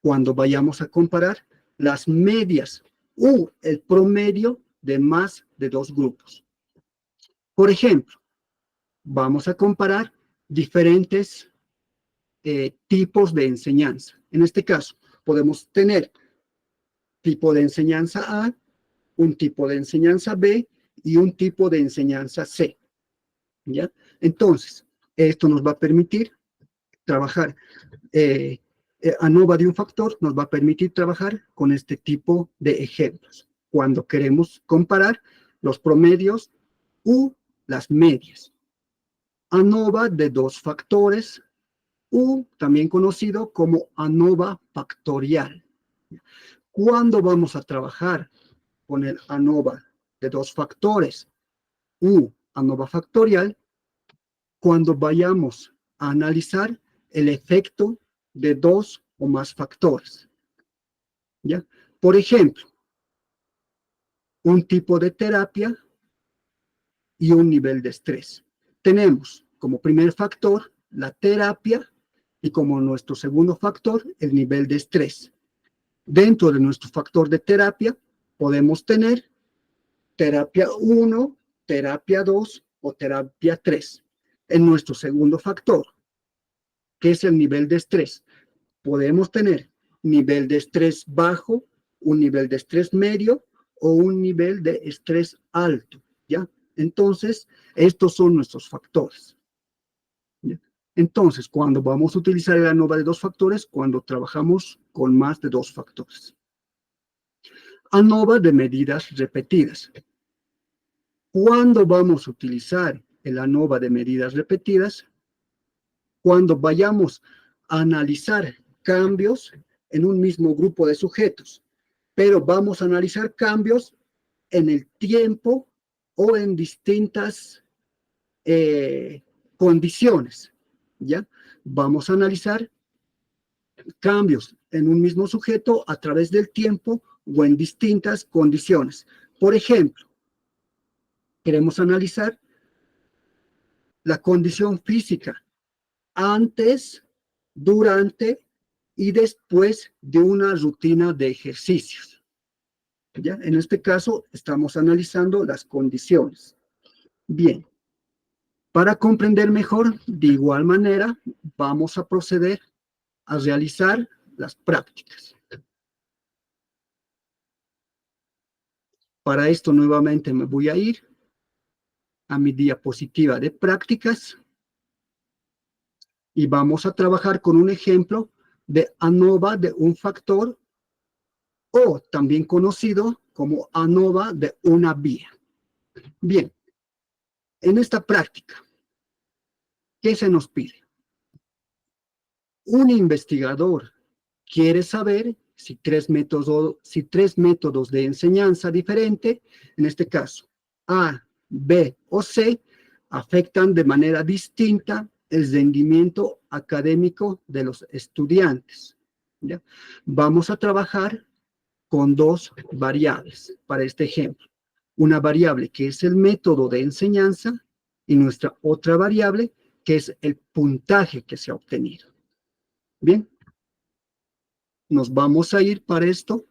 Speaker 2: Cuando vayamos a comparar las medias u el promedio de más de 2 grupos. Por ejemplo, vamos a comparar diferentes tipos de enseñanza. En este caso, podemos tener tipo de enseñanza A, un tipo de enseñanza B y un tipo de enseñanza C. ¿Ya? Entonces, esto nos va a permitir trabajar, ANOVA de un factor nos va a permitir trabajar con este tipo de ejemplos, cuando queremos comparar los promedios u las medias. ANOVA de 2 factores, u también conocido como ANOVA factorial. ¿Cuándo vamos a trabajar con el ANOVA de 2 factores u ANOVA factorial? Cuando vayamos a analizar el efecto de 2 o más factores. ¿Ya? Por ejemplo, un tipo de terapia y un nivel de estrés. Tenemos como primer factor la terapia y como nuestro segundo factor el nivel de estrés. Dentro de nuestro factor de terapia podemos tener terapia 1, terapia 2 o terapia 3. En nuestro segundo factor, ¿Qué es el nivel de estrés? Podemos tener nivel de estrés bajo, un nivel de estrés medio o un nivel de estrés alto, ¿ya? Entonces, estos son nuestros factores, ¿ya? Entonces, cuando vamos a utilizar el ANOVA de 2 factores, cuando trabajamos con más de 2 factores. ANOVA de medidas repetidas. ¿Cuándo vamos a utilizar el ANOVA de medidas repetidas? Cuando vayamos a analizar cambios en un mismo grupo de sujetos, pero vamos a analizar cambios en el tiempo o en distintas condiciones, ¿ya? Vamos a analizar cambios en un mismo sujeto a través del tiempo o en distintas condiciones. Por ejemplo, queremos analizar la condición física antes, durante y después de una rutina de ejercicios, ¿ya? En este caso, estamos analizando las condiciones. Bien, para comprender mejor, de igual manera, vamos a proceder a realizar las prácticas. Para esto, nuevamente me voy a ir a mi diapositiva de prácticas y vamos a trabajar con un ejemplo de ANOVA de un factor o también conocido como ANOVA de una vía. Bien, en esta práctica, ¿qué se nos pide? Un investigador quiere saber si tres métodos de enseñanza diferente, en este caso A, B o C, afectan de manera distinta el rendimiento académico de los estudiantes, ¿ya? Vamos a trabajar con 2 variables para este ejemplo. Una variable que es el método de enseñanza y nuestra otra variable que es el puntaje que se ha obtenido. Bien, nos vamos a ir para esto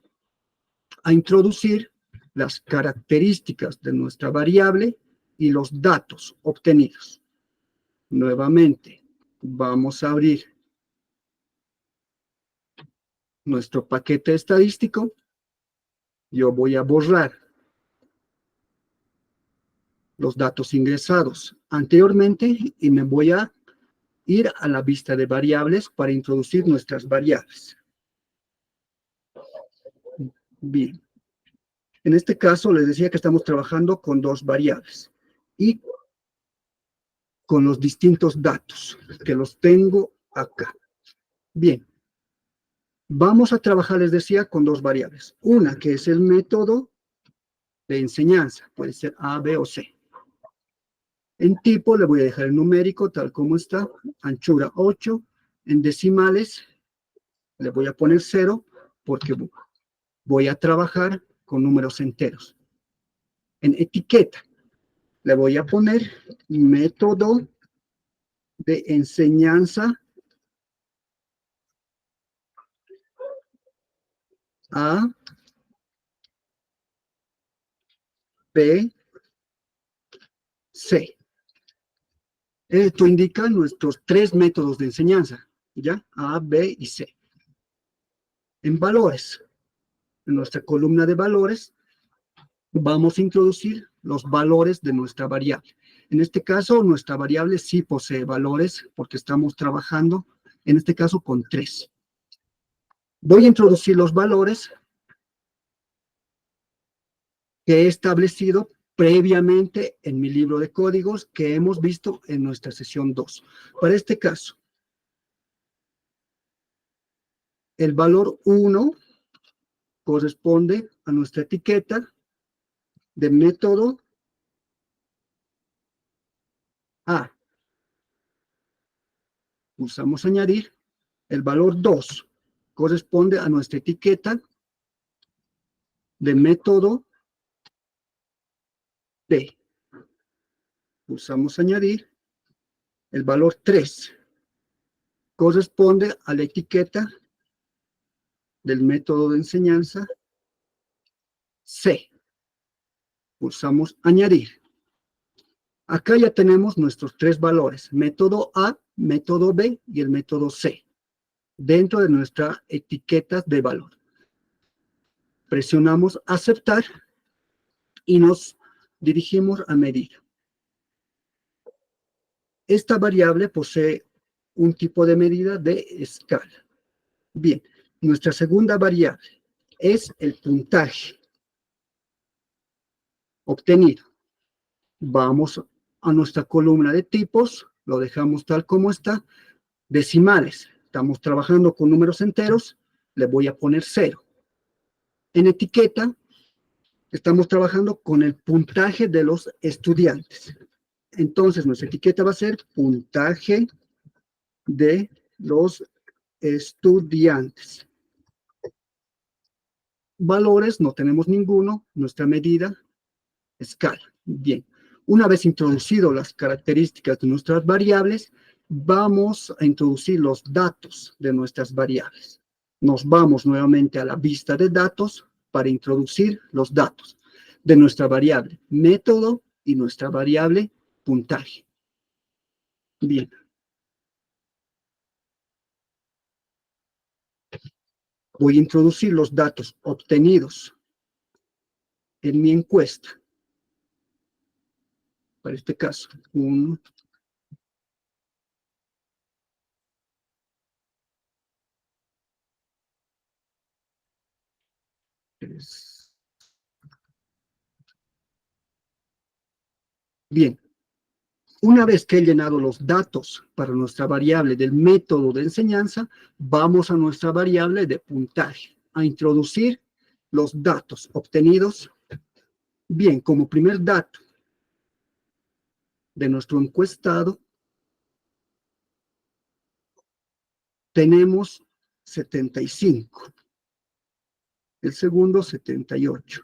Speaker 2: a introducir las características de nuestra variable y los datos obtenidos. Nuevamente, vamos a abrir nuestro paquete estadístico. Yo voy a borrar los datos ingresados anteriormente y me voy a ir a la vista de variables para introducir nuestras variables. Bien. En este caso, les decía que estamos trabajando con 2 variables y con los distintos datos, que los tengo acá. Bien. Vamos a trabajar, les decía, con 2 variables. Una que es el método de enseñanza, puede ser A, B o C. En tipo le voy a dejar el numérico tal como está, anchura 8. En decimales le voy a poner 0 porque voy a trabajar con números enteros. En etiqueta le voy a poner método de enseñanza A, B, C. Esto indica nuestros 3 métodos de enseñanza, ¿ya? A, B y C. En valores, en nuestra columna de valores, vamos a introducir los valores de nuestra variable. En este caso, nuestra variable sí posee valores porque estamos trabajando, en este caso, con 3. Voy a introducir los valores que he establecido previamente en mi libro de códigos que hemos visto en nuestra sesión 2. Para este caso, el valor 1 corresponde a nuestra etiqueta de método A. Pulsamos añadir. El valor 2 corresponde a nuestra etiqueta de método B. Pulsamos añadir. El valor 3 corresponde a la etiqueta del método de enseñanza C. Pulsamos añadir. Acá ya tenemos nuestros 3 valores, método A, método B y el método C dentro de nuestra etiqueta de valor. Presionamos aceptar y nos dirigimos a medir. Esta variable posee un tipo de medida de escala. Bien, nuestra segunda variable es el puntaje obtenido. Vamos a nuestra columna de tipos, lo dejamos tal como está. Decimales, estamos trabajando con números enteros, le voy a poner 0. En etiqueta, estamos trabajando con el puntaje de los estudiantes. Entonces, nuestra etiqueta va a ser puntaje de los estudiantes. Valores, no tenemos ninguno. Nuestra medida, escala. Bien. Una vez introducido las características de nuestras variables, vamos a introducir los datos de nuestras variables. Nos vamos nuevamente a la vista de datos para introducir los datos de nuestra variable método y nuestra variable puntaje. Bien. Voy a introducir los datos obtenidos en mi encuesta. Para este caso, 1, 3. Bien. Una vez que he llenado los datos para nuestra variable del método de enseñanza, vamos a nuestra variable de puntaje, a introducir los datos obtenidos. Bien, como primer dato de nuestro encuestado, tenemos 75. El segundo, 78.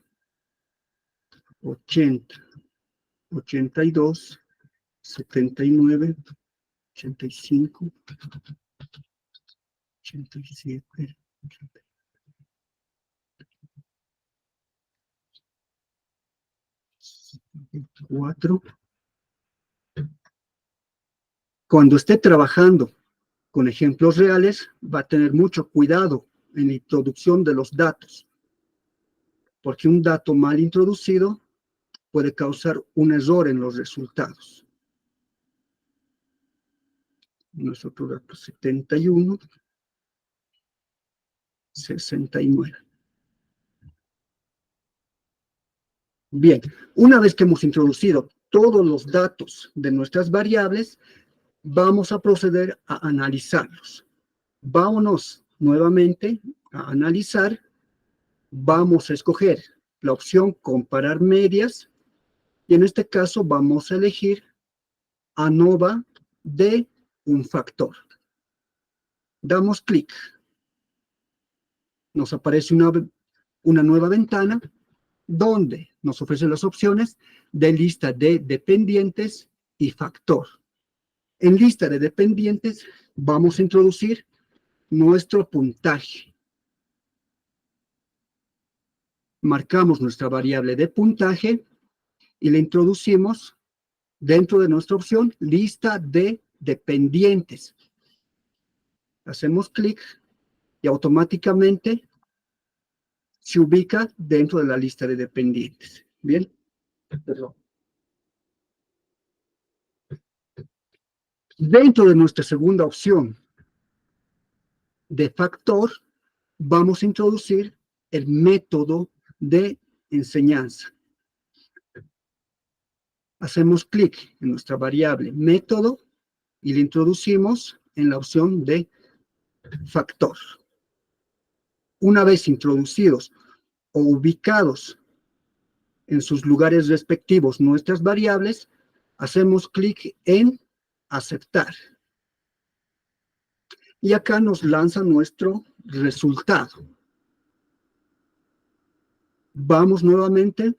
Speaker 2: 80. 82. 79. 85. 87. 4. Cuando esté trabajando con ejemplos reales, va a tener mucho cuidado en la introducción de los datos, porque un dato mal introducido puede causar un error en los resultados. Nuestro dato 71, 69. Bien, una vez que hemos introducido todos los datos de nuestras variables, vamos a proceder a analizarlos. Vámonos nuevamente a analizar. Vamos a escoger la opción comparar medias y en este caso vamos a elegir ANOVA de un factor. Damos clic. Nos aparece una nueva ventana donde nos ofrece las opciones de lista de dependientes y factor. En lista de dependientes vamos a introducir nuestro puntaje. Marcamos nuestra variable de puntaje y la introducimos dentro de nuestra opción lista de dependientes. Hacemos clic y automáticamente se ubica dentro de la lista de dependientes. Bien. Perdón. Dentro de nuestra segunda opción de factor, vamos a introducir el método de enseñanza. Hacemos clic en nuestra variable método y la introducimos en la opción de factor. Una vez introducidos o ubicados en sus lugares respectivos nuestras variables, hacemos clic en aceptar. Y acá nos lanza nuestro resultado. Vamos nuevamente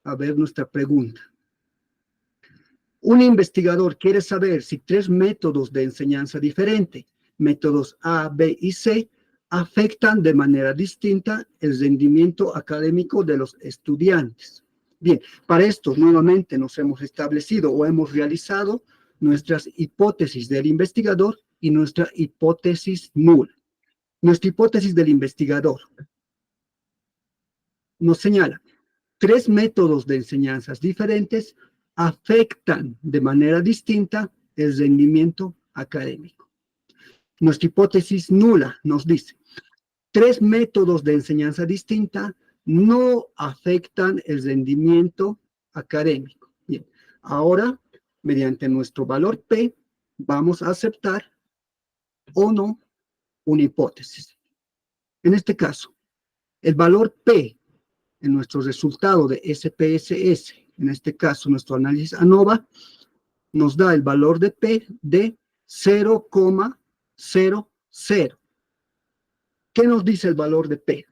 Speaker 2: a ver nuestra pregunta. Un investigador quiere saber si 3 métodos de enseñanza diferente, métodos A, B y C, afectan de manera distinta el rendimiento académico de los estudiantes. Bien, para esto nuevamente nos hemos establecido o hemos realizado nuestras hipótesis del investigador y nuestra hipótesis nula. Nuestra hipótesis del investigador nos señala 3 métodos de enseñanzas diferentes afectan de manera distinta el rendimiento académico. Nuestra hipótesis nula nos dice 3 métodos de enseñanza distinta no afectan el rendimiento académico. Bien, ahora, mediante nuestro valor P, vamos a aceptar o no una hipótesis. En este caso, el valor P en nuestro resultado de SPSS, en este caso nuestro análisis ANOVA, nos da el valor de P de 0,00. ¿Qué nos dice el valor de P?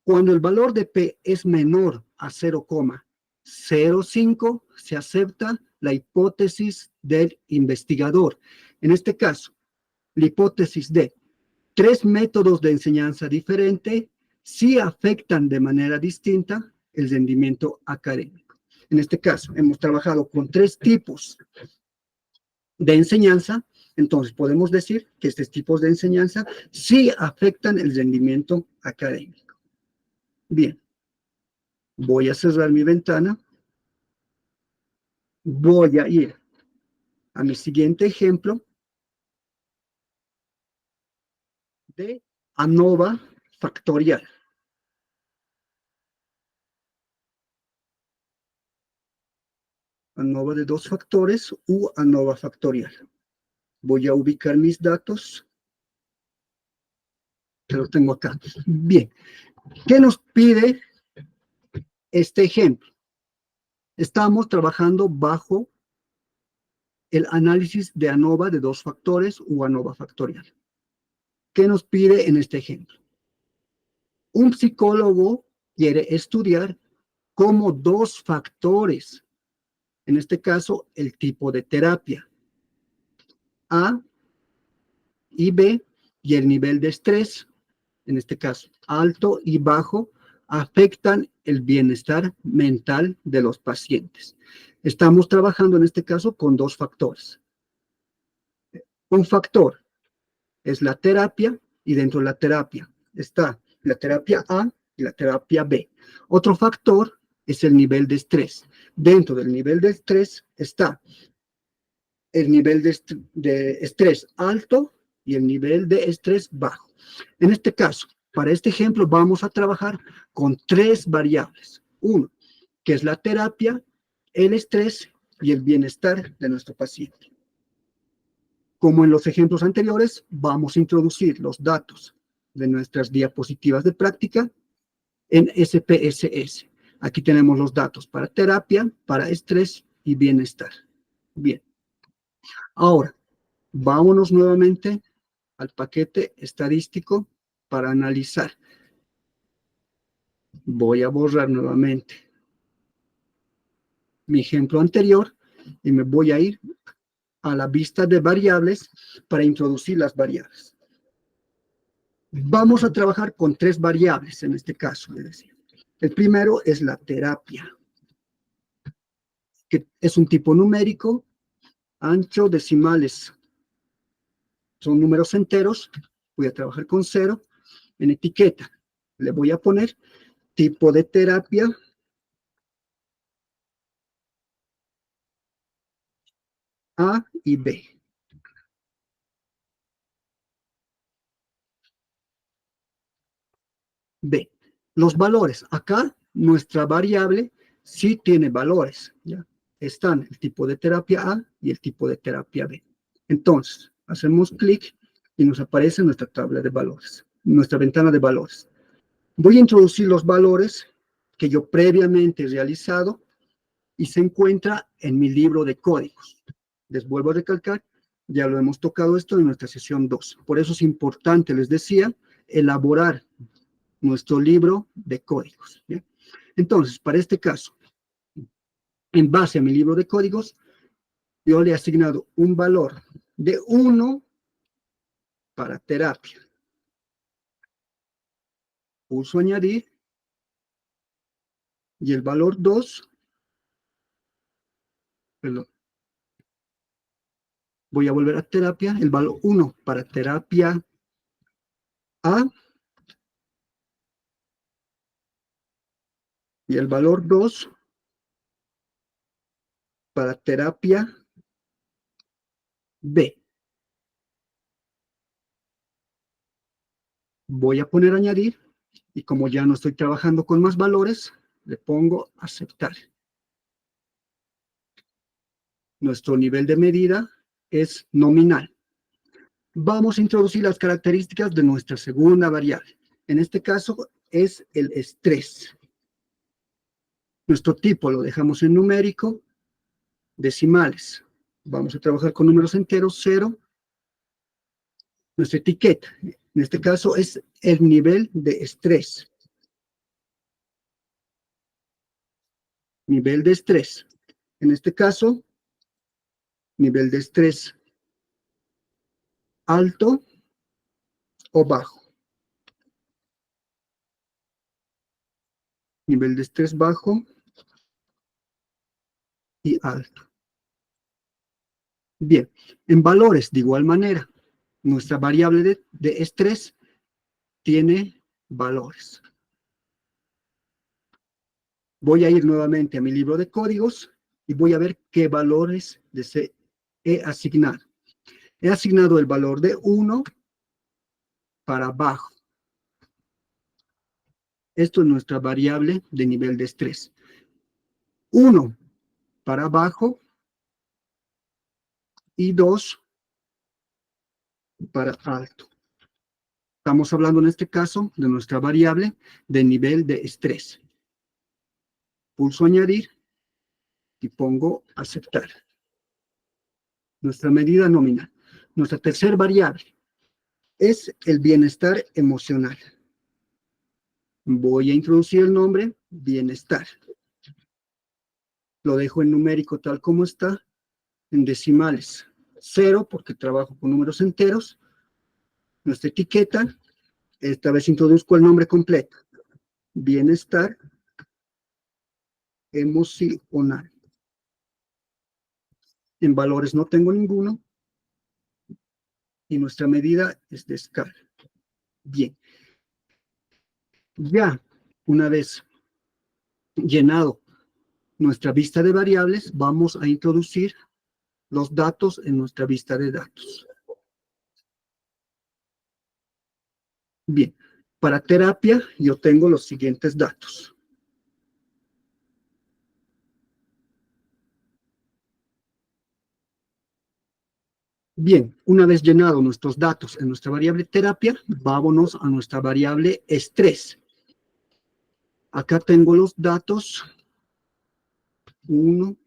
Speaker 2: Cuando el valor de P es menor a 0,05, se acepta la hipótesis del investigador. En este caso, la hipótesis de 3 métodos de enseñanza diferente sí afectan de manera distinta el rendimiento académico. En este caso, hemos trabajado con 3 tipos de enseñanza, entonces podemos decir que estos tipos de enseñanza sí afectan el rendimiento académico. Bien, voy a cerrar mi ventana, voy a ir a mi siguiente ejemplo de ANOVA factorial. ANOVA de 2 factores u ANOVA factorial. Voy a ubicar mis datos, que los tengo acá. Bien, ¿qué nos pide este ejemplo? Estamos trabajando bajo el análisis de ANOVA de 2 factores u ANOVA factorial. ¿Qué nos pide en este ejemplo? Un psicólogo quiere estudiar cómo 2 factores, en este caso el tipo de terapia, A y B, y el nivel de estrés, en este caso alto y bajo, afectan el bienestar mental de los pacientes. Estamos trabajando en este caso con 2 factores. Un factor es la terapia, y dentro de la terapia está la terapia A y la terapia B. Otro factor es el nivel de estrés. Dentro del nivel de estrés está el nivel de estrés alto y el nivel de estrés bajo. En este caso, para este ejemplo, vamos a trabajar con 3 variables. Uno, que es la terapia, el estrés y el bienestar de nuestro paciente. Como en los ejemplos anteriores, vamos a introducir los datos de nuestras diapositivas de práctica en SPSS. Aquí tenemos los datos para terapia, para estrés y bienestar. Bien. Ahora, vámonos nuevamente al paquete estadístico para analizar. Voy a borrar nuevamente mi ejemplo anterior y me voy a ir a la vista de variables para introducir las variables. Vamos a trabajar con 3 variables en este caso, es decir. El primero es la terapia, que es un tipo numérico, ancho, decimales son números enteros. Voy a trabajar con 0. En etiqueta le voy a poner tipo de terapia A y B. B. Los valores. Acá nuestra variable sí tiene valores, ¿ya? Están el tipo de terapia A y el tipo de terapia B. Entonces, hacemos clic y nos aparece nuestra tabla de valores, nuestra ventana de valores. Voy a introducir los valores que yo previamente he realizado y se encuentra en mi libro de códigos. Les vuelvo a recalcar, ya lo hemos tocado esto en nuestra sesión 2. Por eso es importante, les decía, elaborar nuestro libro de códigos. ¿Bien? Entonces, para este caso, en base a mi libro de códigos, yo le he asignado un valor de 1 para terapia. Pulso añadir y el valor 2, perdón, Voy a volver a terapia, el valor 1 para terapia A y el valor 2 para terapia B. Voy a poner añadir y como ya no estoy trabajando con más valores, le pongo aceptar. Nuestro nivel de medida es nominal. Vamos a introducir las características de nuestra segunda variable. En este caso es el estrés. Nuestro tipo lo dejamos en numérico, decimales. Vamos a trabajar con números enteros, 0. Nuestra etiqueta, en este caso, es el nivel de estrés. Nivel de estrés. En este caso, nivel de estrés alto o bajo. Nivel de estrés bajo y alto. Bien, en valores de igual manera, nuestra variable de estrés tiene valores. Voy a ir nuevamente a mi libro de códigos y voy a ver qué valores he asignado. He asignado el valor de 1 para bajo. Esto es nuestra variable de nivel de estrés. 1 para bajo y 2 para alto. Estamos hablando en este caso de nuestra variable de nivel de estrés. Pulso añadir y pongo aceptar. Nuestra medida nominal. Nuestra tercera variable es el bienestar emocional. Voy a introducir el nombre bienestar. Lo dejo en numérico tal como está, en decimales 0 porque trabajo con números enteros. Nuestra etiqueta, esta vez introduzco el nombre completo. Bienestar emocional. En valores no tengo ninguno. Y nuestra medida es de escala. Bien. Ya, una vez llenado nuestra vista de variables, vamos a introducir los datos en nuestra vista de datos. Bien, para terapia yo tengo los siguientes datos. Bien, una vez llenado nuestros datos en nuestra variable terapia, vámonos a nuestra variable estrés. Acá tengo los datos 1,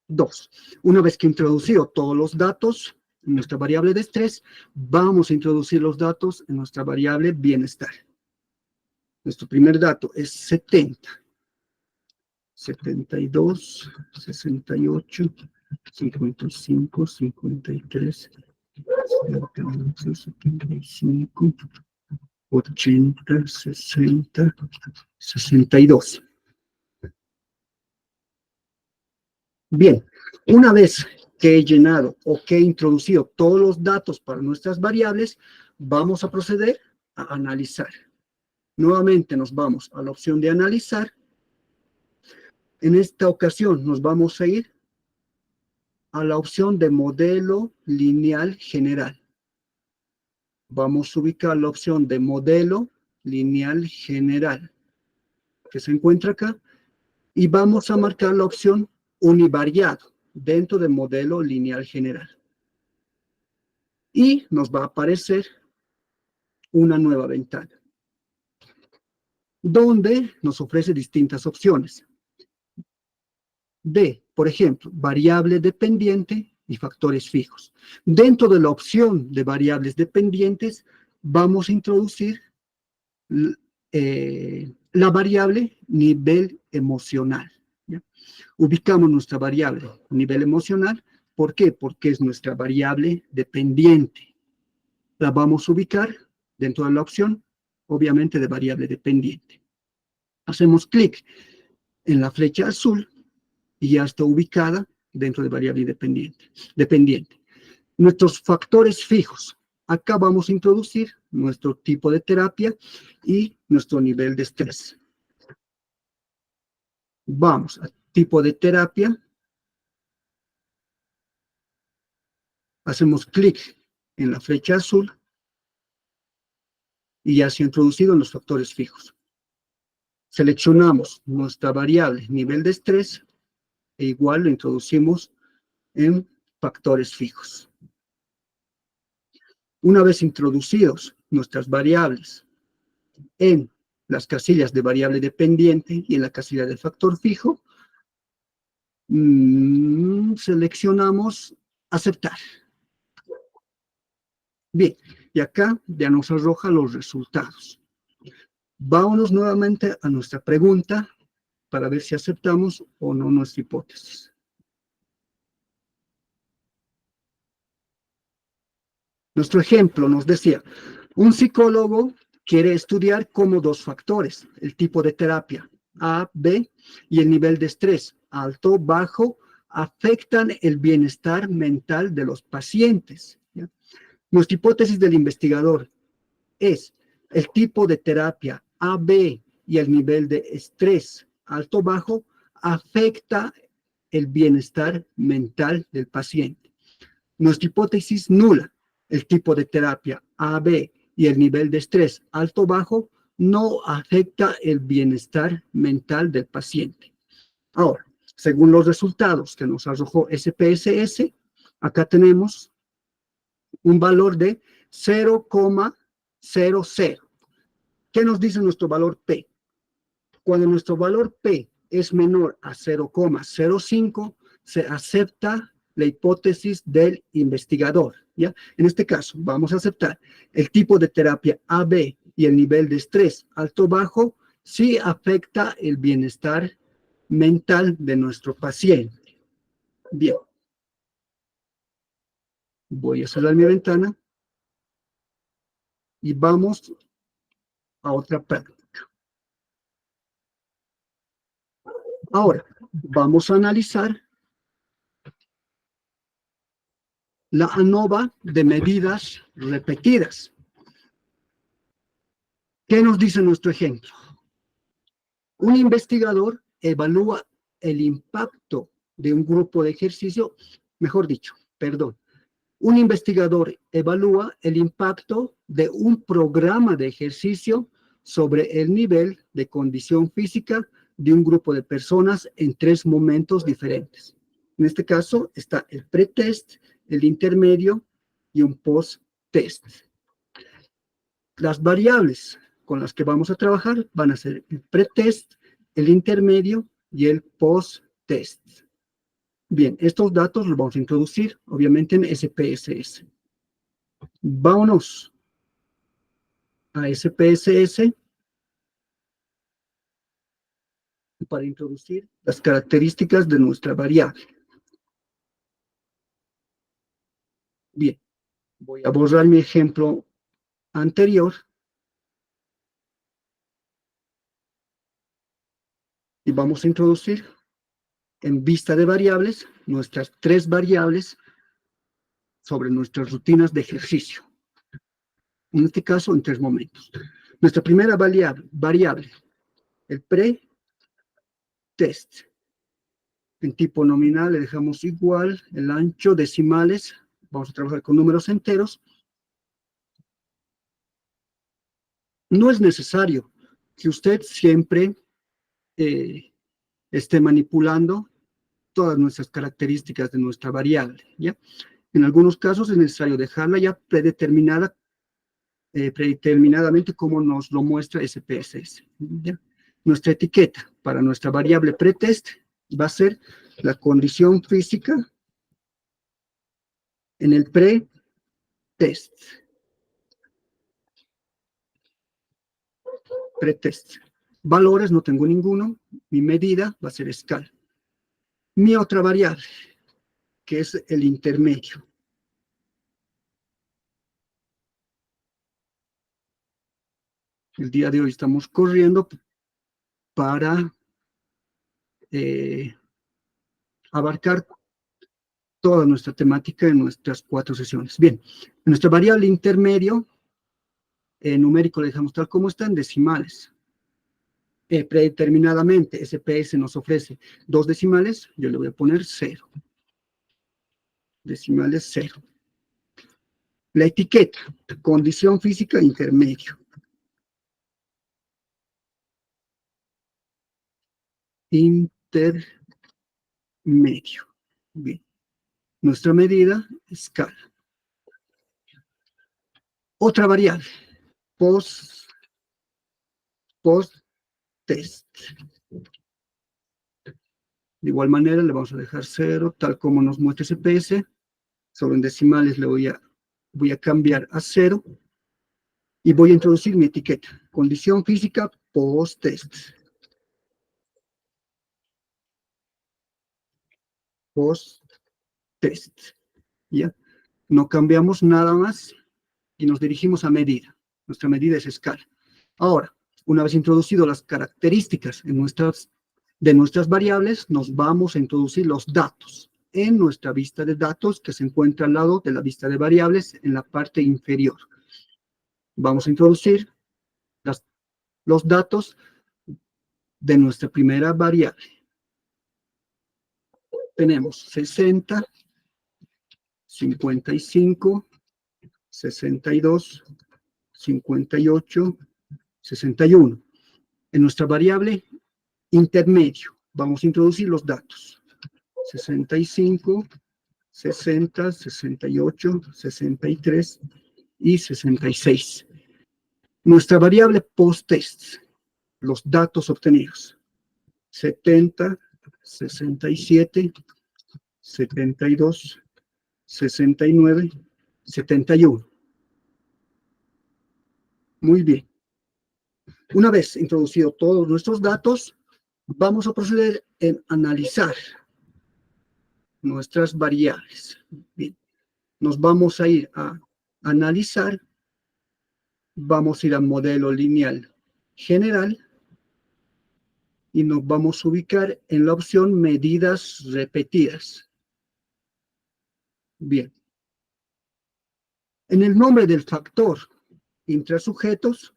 Speaker 2: 2. Una vez que he introducido todos los datos en nuestra variable de estrés, vamos a introducir los datos en nuestra variable bienestar. Nuestro primer dato es 70, 72, 68, 55, 53, 78, 75, 80, 60, 62. Bien, una vez que he llenado o que he introducido todos los datos para nuestras variables, vamos a proceder a analizar. Nuevamente nos vamos a la opción de analizar. En esta ocasión nos vamos a ir a la opción de modelo lineal general. Vamos a ubicar la opción de modelo lineal general, que se encuentra acá, y vamos a marcar la opción univariado dentro del modelo lineal general. Y nos va a aparecer una nueva ventana, donde nos ofrece distintas opciones. De, por ejemplo, variable dependiente y factores fijos. Dentro de la opción de variables dependientes, vamos a introducir la variable nivel emocional. ¿Ya? Ubicamos nuestra variable nivel emocional. ¿Por qué? Porque es nuestra variable dependiente. La vamos a ubicar dentro de la opción, obviamente, de variable dependiente. Hacemos clic en la flecha azul y ya está ubicada dentro de variable dependiente. Nuestros factores fijos. Acá vamos a introducir nuestro tipo de terapia y nuestro nivel de estrés. Vamos a tipo de terapia. Hacemos clic en la flecha azul y ya se ha introducido en los factores fijos. Seleccionamos nuestra variable nivel de estrés e igual lo introducimos en factores fijos. Una vez introducidos nuestras variables en las casillas de variable dependiente y en la casilla de factor fijo, seleccionamos aceptar. Bien, y acá ya nos arroja los resultados. Vámonos nuevamente a nuestra pregunta para ver si aceptamos o no nuestra hipótesis. Nuestro ejemplo nos decía, un psicólogo quiere estudiar cómo dos factores, el tipo de terapia A, B y el nivel de estrés, alto, bajo, afectan el bienestar mental de los pacientes. ¿Ya? Nuestra hipótesis del investigador es el tipo de terapia A, B y el nivel de estrés, alto, bajo, afecta el bienestar mental del paciente. Nuestra hipótesis nula, el tipo de terapia A, B y el nivel de estrés alto o bajo no afecta el bienestar mental del paciente. Ahora, según los resultados que nos arrojó SPSS, acá tenemos un valor de 0,00. ¿Qué nos dice nuestro valor P? Cuando nuestro valor P es menor a 0,05, se acepta la hipótesis del investigador. ¿Ya? En este caso, vamos a aceptar el tipo de terapia AB y el nivel de estrés alto-bajo sí afecta el bienestar mental de nuestro paciente. Bien. Voy a cerrar mi ventana y vamos a otra práctica. Ahora, vamos a analizar la ANOVA de medidas repetidas. ¿Qué nos dice nuestro ejemplo? Un investigador evalúa el impacto de un grupo de ejercicio, mejor dicho, perdón, un investigador evalúa el impacto de un programa de ejercicio sobre el nivel de condición física de un grupo de personas en 3 momentos diferentes. En este caso está el pretest, el intermedio y un post-test. Las variables con las que vamos a trabajar van a ser el pretest, el intermedio y el post-test. Bien, estos datos los vamos a introducir, obviamente, en SPSS. Vámonos a SPSS para introducir las características de nuestra variable. Bien, voy a borrar mi ejemplo anterior y vamos a introducir en vista de variables nuestras 3 variables sobre nuestras rutinas de ejercicio. En este caso, en 3 momentos. Nuestra primera variable, el pre-test. En tipo nominal le dejamos igual el ancho, decimales. Vamos a trabajar con números enteros. No es necesario que usted siempre esté manipulando todas nuestras características de nuestra variable, ¿ya? En algunos casos es necesario dejarla ya predeterminadamente como nos lo muestra SPSS, ¿ya? Nuestra etiqueta para nuestra variable pretest va a ser la condición física en el pretest. Pretest. Valores no tengo ninguno, mi medida va a ser escala. Mi otra variable, que es el intermedio. El día de hoy estamos corriendo para abarcar toda nuestra temática en nuestras 4 sesiones. Bien, nuestra variable intermedio numérico le dejamos tal como está en decimales. Predeterminadamente, SPS nos ofrece 2 decimales, yo le voy a poner 0. Decimales 0. La etiqueta, condición física intermedio. Intermedio. Bien. Nuestra medida, escala. Otra variable, post-test. De igual manera, le vamos a dejar 0, tal como nos muestra SPS. Solo en decimales le voy a cambiar a 0. Y voy a introducir mi etiqueta. Condición física post-test. Post-test. ¿Ya? No cambiamos nada más y nos dirigimos a medida. Nuestra medida es escala. Ahora, una vez introducido las características de nuestras variables, nos vamos a introducir los datos en nuestra vista de datos que se encuentra al lado de la vista de variables en la parte inferior. Vamos a introducir los datos de nuestra primera variable. Tenemos 60, 55, 62, 58, 61. En nuestra variable intermedio vamos a introducir los datos. 65, 60, 68, 63 y 66. Nuestra variable post-test, los datos obtenidos. 70, 67, 72, 69, 71. Muy bien. Una vez introducido todos nuestros datos, vamos a proceder en analizar nuestras variables. Bien. Nos vamos a ir a analizar, vamos a ir a modelo lineal general y nos vamos a ubicar en la opción medidas repetidas. Bien. En el nombre del factor intrasujetos,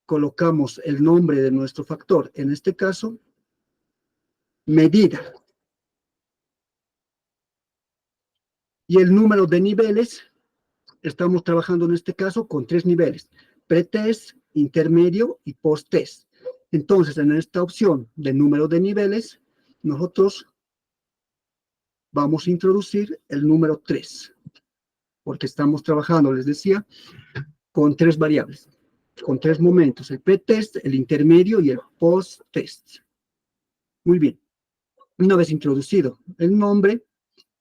Speaker 2: colocamos el nombre de nuestro factor, en este caso, medida. Y el número de niveles, estamos trabajando en este caso con 3 niveles, pretest, intermedio y post-test. Entonces, en esta opción de número de niveles, nosotros vamos a introducir el número 3, porque estamos trabajando, les decía, con 3 variables, con 3 momentos, el pretest, el intermedio y el post-test. Muy bien. Una vez introducido el nombre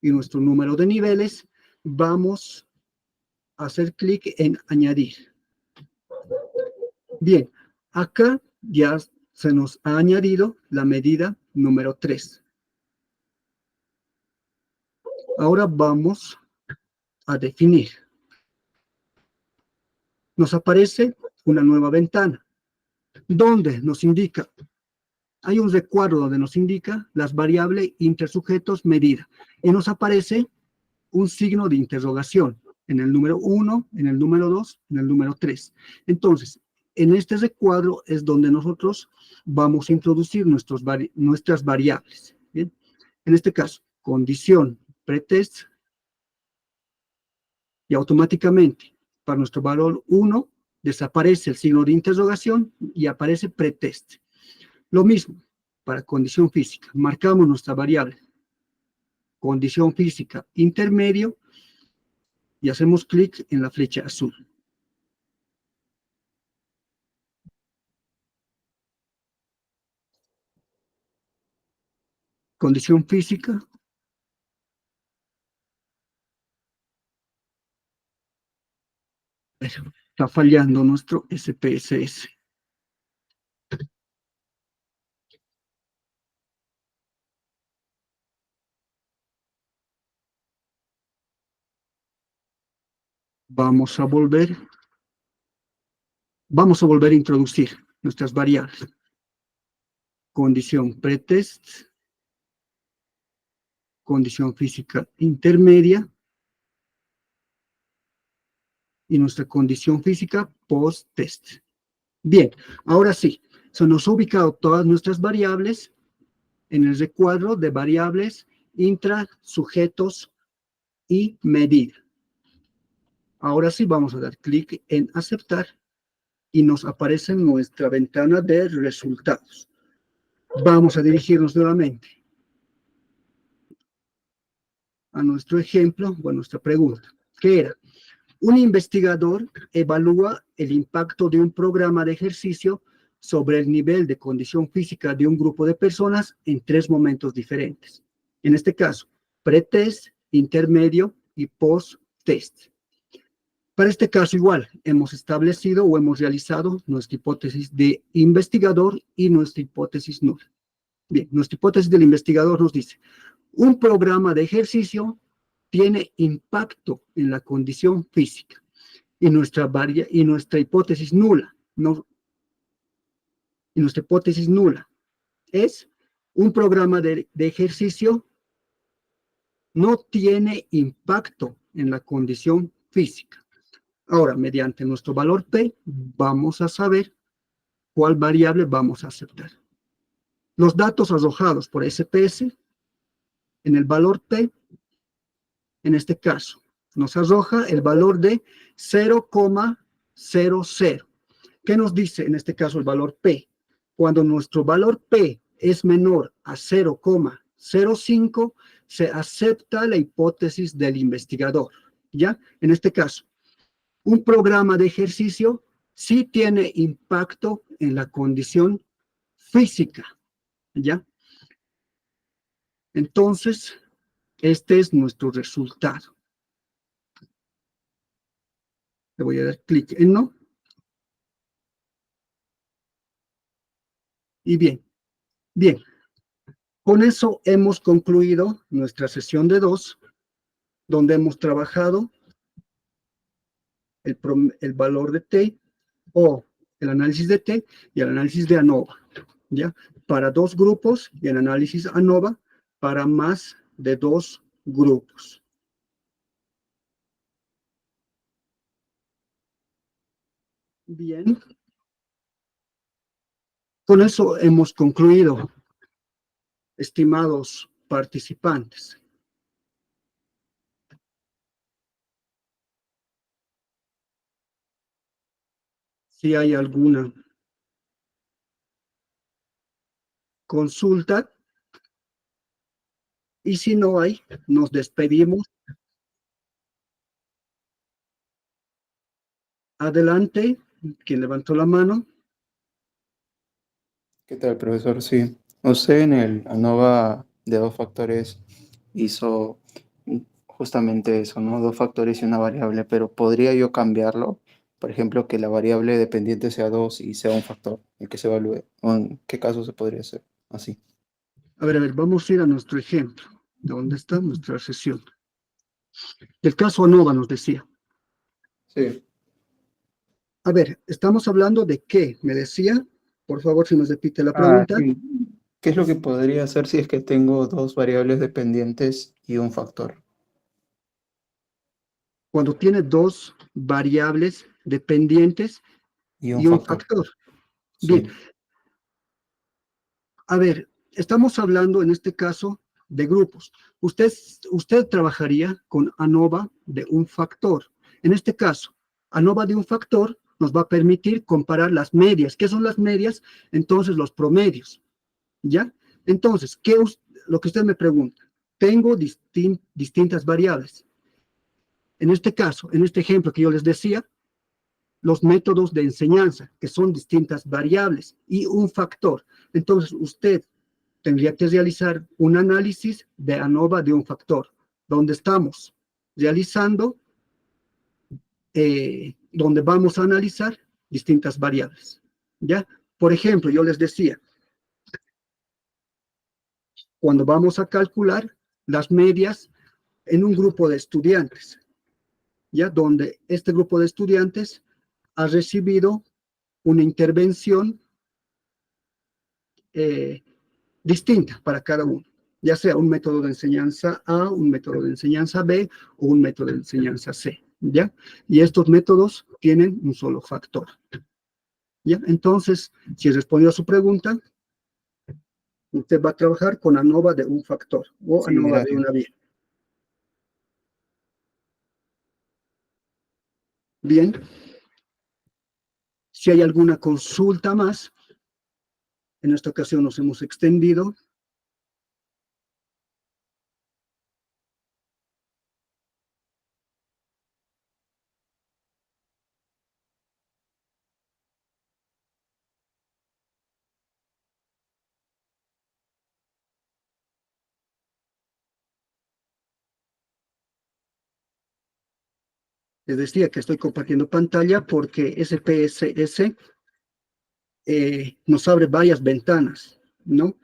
Speaker 2: y nuestro número de niveles, vamos a hacer clic en añadir. Bien, acá ya se nos ha añadido la medida número 3. Ahora vamos a definir. Nos aparece una nueva ventana, donde nos indica, hay un recuadro donde nos indica las variables intersujetos medida, y nos aparece un signo de interrogación en el número 1, en el número 2, en el número 3. Entonces, en este recuadro es donde nosotros vamos a introducir nuestras variables. ¿Bien? En este caso, condición pretest, y automáticamente para nuestro valor 1 desaparece el signo de interrogación y aparece pretest. Lo mismo para condición física. Marcamos nuestra variable condición física intermedio y hacemos clic en la flecha azul. Condición física. Está fallando nuestro SPSS. Vamos a volver a introducir nuestras variables. condición pretest, condición física intermedia y nuestra condición física post-test. Bien, ahora sí, se nos ha ubicado todas nuestras variables en el recuadro de variables intra, sujetos y medida. Ahora sí vamos a dar clic en aceptar y nos aparece nuestra ventana de resultados. Vamos a dirigirnos nuevamente a nuestro ejemplo o a nuestra pregunta, que era: un investigador evalúa el impacto de un programa de ejercicio sobre el nivel de condición física de un grupo de personas en 3 momentos diferentes. En este caso, pretest, intermedio y post-test. Para este caso igual, hemos establecido o hemos realizado nuestra hipótesis de investigador y nuestra hipótesis nula. Bien, nuestra hipótesis del investigador nos dice: un programa de ejercicio tiene impacto en la condición física. Y nuestra hipótesis nula, y nuestra hipótesis nula es: un programa de ejercicio no tiene impacto en la condición física. Ahora, mediante nuestro valor P, vamos a saber cuál variable vamos a aceptar. Los datos arrojados por SPS en el valor P, en este caso, nos arroja el valor de 0,00. ¿Qué nos dice en este caso el valor P? Cuando nuestro valor P es menor a 0,05, se acepta la hipótesis del investigador, ¿ya? En este caso, un programa de ejercicio sí tiene impacto en la condición física, ¿ya? Entonces, este es nuestro resultado. Le voy a dar clic en no. Y bien, con eso hemos concluido nuestra sesión de 2, donde hemos trabajado el valor de T o el análisis de T y el análisis de ANOVA, ¿ya? Para 2 grupos y el análisis ANOVA para más de 2 grupos. Bien. Con eso hemos concluido, estimados participantes. Si hay alguna consulta, y si no hay, nos despedimos. Adelante, quien levantó la mano.
Speaker 3: ¿Qué tal, profesor? Sí. Usted en el ANOVA de 2 factores hizo justamente eso, ¿no? 2 factores y una variable, pero ¿podría yo cambiarlo? Por ejemplo, que la variable dependiente sea 2 y sea un factor, el que se evalúe. ¿O en qué caso se podría hacer así?
Speaker 2: A ver, vamos a ir a nuestro ejemplo. ¿Dónde está nuestra sesión? El caso ANOVA nos decía.
Speaker 3: Sí.
Speaker 2: A ver, estamos hablando de qué, me decía. Por favor, si nos repite la pregunta.
Speaker 3: Sí. ¿Qué es lo que podría hacer si es que tengo 2 variables dependientes y un factor?
Speaker 2: Cuando tiene 2 variables dependientes
Speaker 3: Y un
Speaker 2: y un
Speaker 3: factor.
Speaker 2: factor. Bien,
Speaker 3: Sí.
Speaker 2: a ver, estamos hablando en este caso de grupos. Usted trabajaría con ANOVA de un factor. En este caso, ANOVA de un factor nos va a permitir comparar las medias. ¿Qué son las medias? Entonces, los promedios, ¿ya? Entonces, lo que usted me pregunta, tengo distintas variables. En este caso, en este ejemplo que yo les decía, los métodos de enseñanza, que son distintas variables, y un factor. Entonces, usted tendría que realizar un análisis de ANOVA de un factor, donde estamos realizando, donde vamos a analizar distintas variables, ¿ya? Por ejemplo, yo les decía, cuando vamos a calcular las medias en un grupo de estudiantes, ¿ya? Donde este grupo de estudiantes ha recibido una intervención distinta para cada uno, ya sea un método de enseñanza A, un método de enseñanza B o un método de enseñanza C, ¿ya? Y estos métodos tienen un solo factor, ¿ya? Entonces, si respondió a su pregunta, usted va a trabajar con ANOVA de un factor o
Speaker 3: Sí,
Speaker 2: ANOVA de
Speaker 3: gracias.
Speaker 2: una vía. Bien, si hay alguna consulta más, en esta ocasión nos hemos extendido. Les decía que estoy compartiendo pantalla porque SPSS nos abre varias ventanas, ¿no?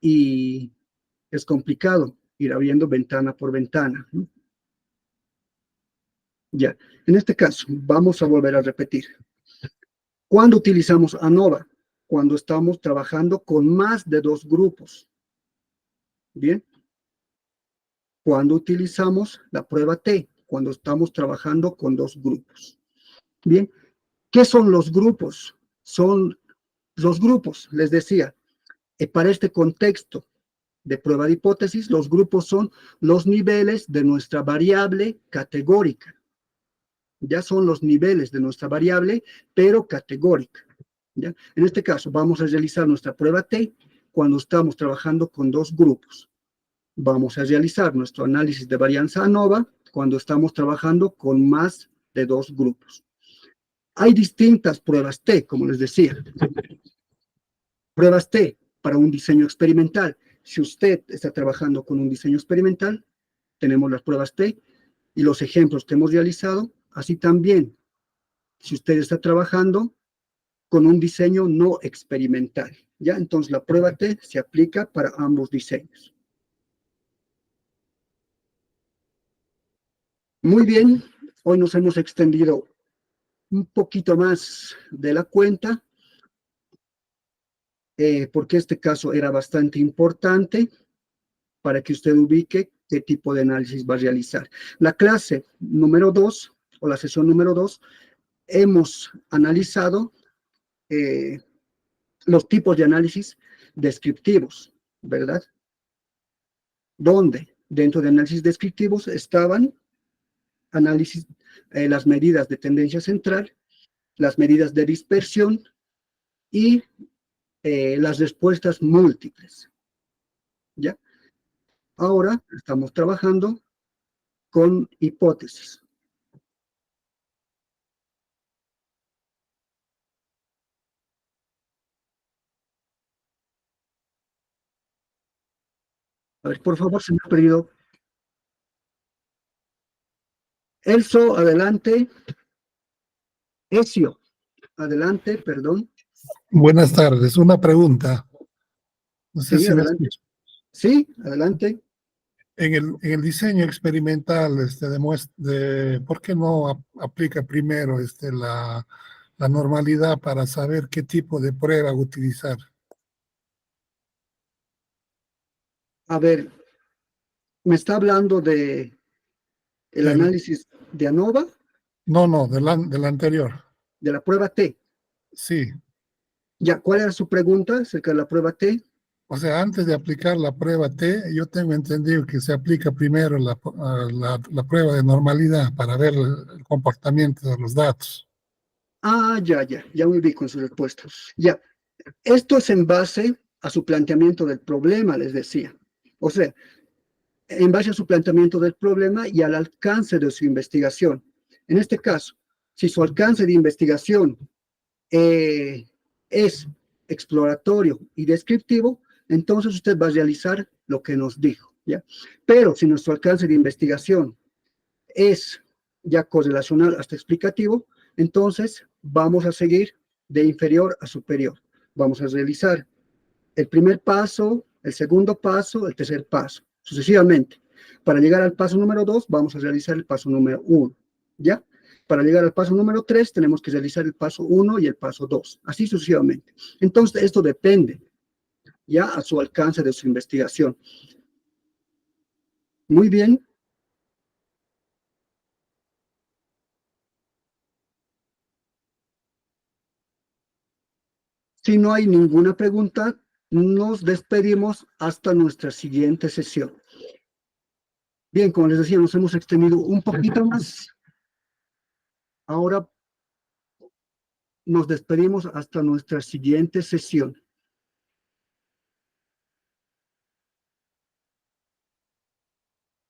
Speaker 2: Y es complicado ir abriendo ventana por ventana, ¿no? Ya, en este caso, vamos a volver a repetir. ¿Cuándo utilizamos ANOVA? Cuando estamos trabajando con más de 2 grupos. Bien. Cuando utilizamos la prueba T, cuando estamos trabajando con 2 grupos. Bien. ¿Qué son los grupos? Son los grupos, les decía, para este contexto de prueba de hipótesis, los grupos son los niveles de nuestra variable categórica. Ya son los niveles de nuestra variable, pero categórica. ¿Ya? En este caso, vamos a realizar nuestra prueba T cuando estamos trabajando con 2 grupos. Vamos a realizar nuestro análisis de varianza ANOVA cuando estamos trabajando con más de 2 grupos. Hay distintas pruebas T, como les decía. Pruebas T para un diseño experimental. Si usted está trabajando con un diseño experimental, tenemos las pruebas T y los ejemplos que hemos realizado. Así también, si usted está trabajando con un diseño no experimental, ¿ya? Entonces, la prueba T se aplica para ambos diseños. Muy bien, hoy nos hemos extendido un poquito más de la cuenta, porque este caso era bastante importante para que usted ubique qué tipo de análisis va a realizar. La clase número 2, o la sesión número 2, hemos analizado los tipos de análisis descriptivos, ¿verdad? Donde dentro de análisis descriptivos estaban análisis, las medidas de tendencia central, las medidas de dispersión y las respuestas múltiples, ¿ya? Ahora estamos trabajando con hipótesis. A ver, por favor, se me ha perdido. Elso, adelante. Ezio, adelante, perdón.
Speaker 4: Buenas tardes, una pregunta. No sé
Speaker 2: Sí,
Speaker 4: si me
Speaker 2: adelante.
Speaker 4: escucha.
Speaker 2: Sí, adelante.
Speaker 4: En el diseño experimental, ¿por qué no aplica primero la normalidad para saber qué tipo de prueba utilizar?
Speaker 2: A ver, me está hablando de el
Speaker 4: El,
Speaker 2: análisis de ANOVA,
Speaker 4: no, del anterior.
Speaker 2: de la prueba T.
Speaker 4: Sí,
Speaker 2: Ya, ¿cuál era su pregunta acerca de la prueba T?
Speaker 4: o sea, antes de aplicar la prueba T, yo tengo entendido que se aplica primero la prueba de normalidad para ver el comportamiento de los datos.
Speaker 2: Ah, ya me ubico en su respuesta. Ya, esto es en base a su planteamiento del problema, les decía. O sea, en base a su planteamiento del problema y al alcance de su investigación. En este caso, si su alcance de investigación es exploratorio y descriptivo, entonces usted va a realizar lo que nos dijo, ¿ya? Pero si nuestro alcance de investigación es ya correlacional hasta explicativo, entonces vamos a seguir de inferior a superior. Vamos a realizar el primer paso, el segundo paso, el tercer paso, sucesivamente. Para llegar al paso número 2, vamos a realizar el paso número 1, ¿ya? Para llegar al paso número 3, tenemos que realizar el paso 1 y el paso 2, así sucesivamente. Entonces, esto depende ya a su alcance de su investigación. Muy bien. Si no hay ninguna pregunta, nos despedimos hasta nuestra siguiente sesión. Bien, como les decía, nos hemos extendido un poquito más. Ahora nos despedimos hasta nuestra siguiente sesión.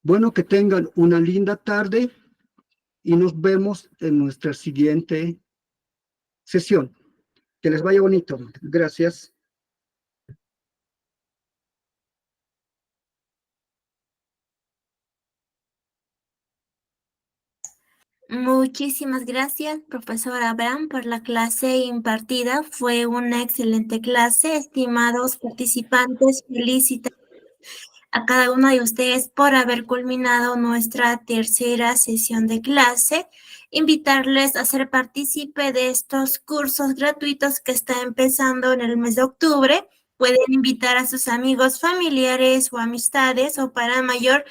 Speaker 2: Bueno, que tengan una linda tarde y nos vemos en nuestra siguiente sesión. Que les vaya bonito. Gracias.
Speaker 1: Muchísimas gracias, profesor Abraham, por la clase impartida. Fue una excelente clase. Estimados participantes, felicito a cada uno de ustedes por haber culminado nuestra tercera sesión de clase. Invitarles a ser partícipe de estos cursos gratuitos que está empezando en el mes de octubre. Pueden invitar a sus amigos, familiares o amistades, o para mayor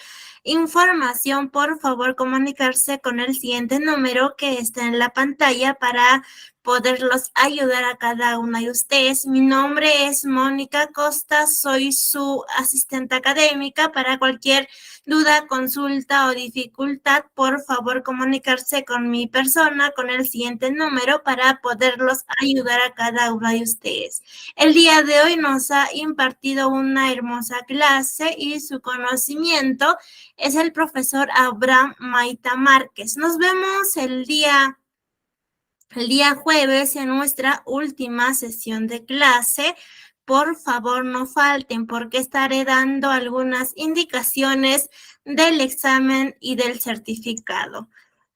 Speaker 1: información, por favor, comunicarse con el siguiente número que está en la pantalla para poderlos ayudar a cada uno de ustedes. Mi nombre es Mónica Costa, soy su asistente académica. Para cualquier duda, consulta o dificultad, por favor, comunicarse con mi persona, con el siguiente número para poderlos ayudar a cada uno de ustedes. El día de hoy nos ha impartido una hermosa clase y su conocimiento es el profesor Abraham Maita Márquez. Nos vemos el día jueves en nuestra última sesión de clase. Por favor, no falten porque estaré dando algunas indicaciones del examen y del certificado.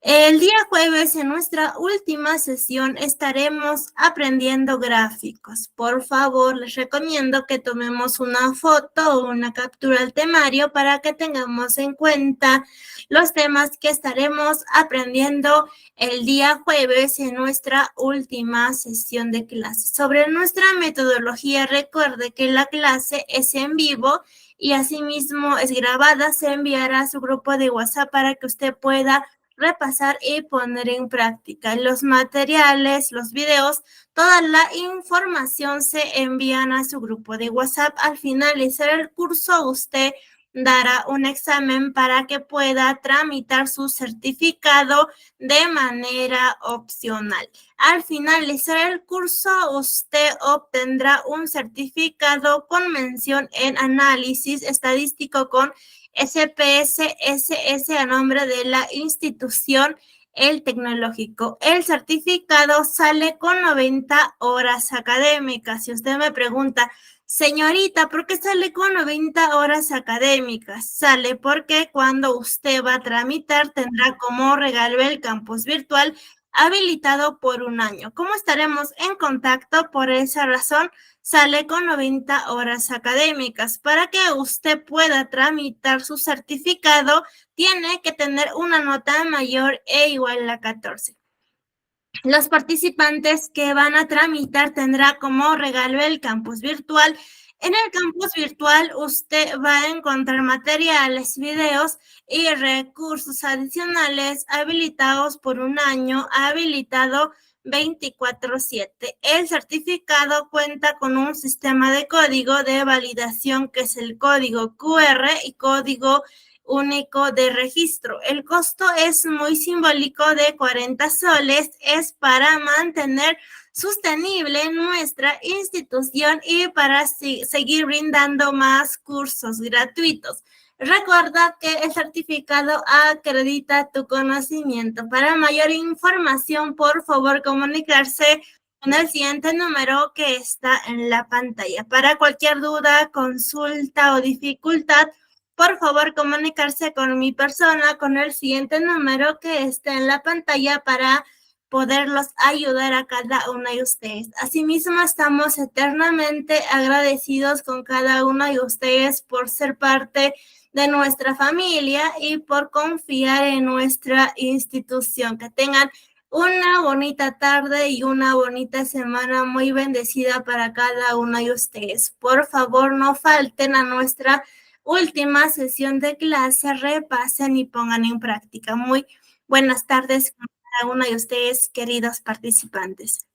Speaker 1: El día jueves, en nuestra última sesión, estaremos aprendiendo gráficos. Por favor, les recomiendo que tomemos una foto o una captura al temario para que tengamos en cuenta los temas que estaremos aprendiendo el día jueves en nuestra última sesión de clase. Sobre nuestra metodología, recuerde que la clase es en vivo y asimismo es grabada. Se enviará a su grupo de WhatsApp para que usted pueda repasar y poner en práctica. Los materiales, los videos, toda la información se envían a su grupo de WhatsApp. Al finalizar el curso, usted dará un examen para que pueda tramitar su certificado de manera opcional. Al finalizar el curso, usted obtendrá un certificado con mención en análisis estadístico con SPS-SS a nombre de la institución El Tecnológico. El certificado sale con 90 horas académicas. Si usted me pregunta, señorita, ¿por qué sale con 90 horas académicas? Sale porque cuando usted va a tramitar tendrá como regalo el campus virtual habilitado por un año. ¿Cómo estaremos en contacto? Por esa razón, sale con 90 horas académicas. Para que usted pueda tramitar su certificado, tiene que tener una nota mayor e igual a 14. Los participantes que van a tramitar tendrá como regalo el campus virtual. En el campus virtual usted va a encontrar materiales, videos y recursos adicionales habilitados por un año, habilitado 24/7. El certificado cuenta con un sistema de código de validación que es el código QR y código único de registro. El costo es muy simbólico de 40 soles, es para mantener sostenible nuestra institución y para seguir brindando más cursos gratuitos. Recuerda que el certificado acredita tu conocimiento. Para mayor información, por favor, comunicarse con el siguiente número que está en la pantalla. Para cualquier duda, consulta o dificultad, por favor, comunicarse con mi persona con el siguiente número que está en la pantalla para poderlos ayudar a cada uno de ustedes. Asimismo, estamos eternamente agradecidos con cada uno de ustedes por ser parte de nuestra familia y por confiar en nuestra institución. Que tengan Una bonita tarde y una bonita semana muy bendecida para cada uno de ustedes. Por favor, no falten a nuestra última sesión de clase, repasen y pongan en práctica. Muy buenas tardes a cada uno de ustedes, queridos participantes.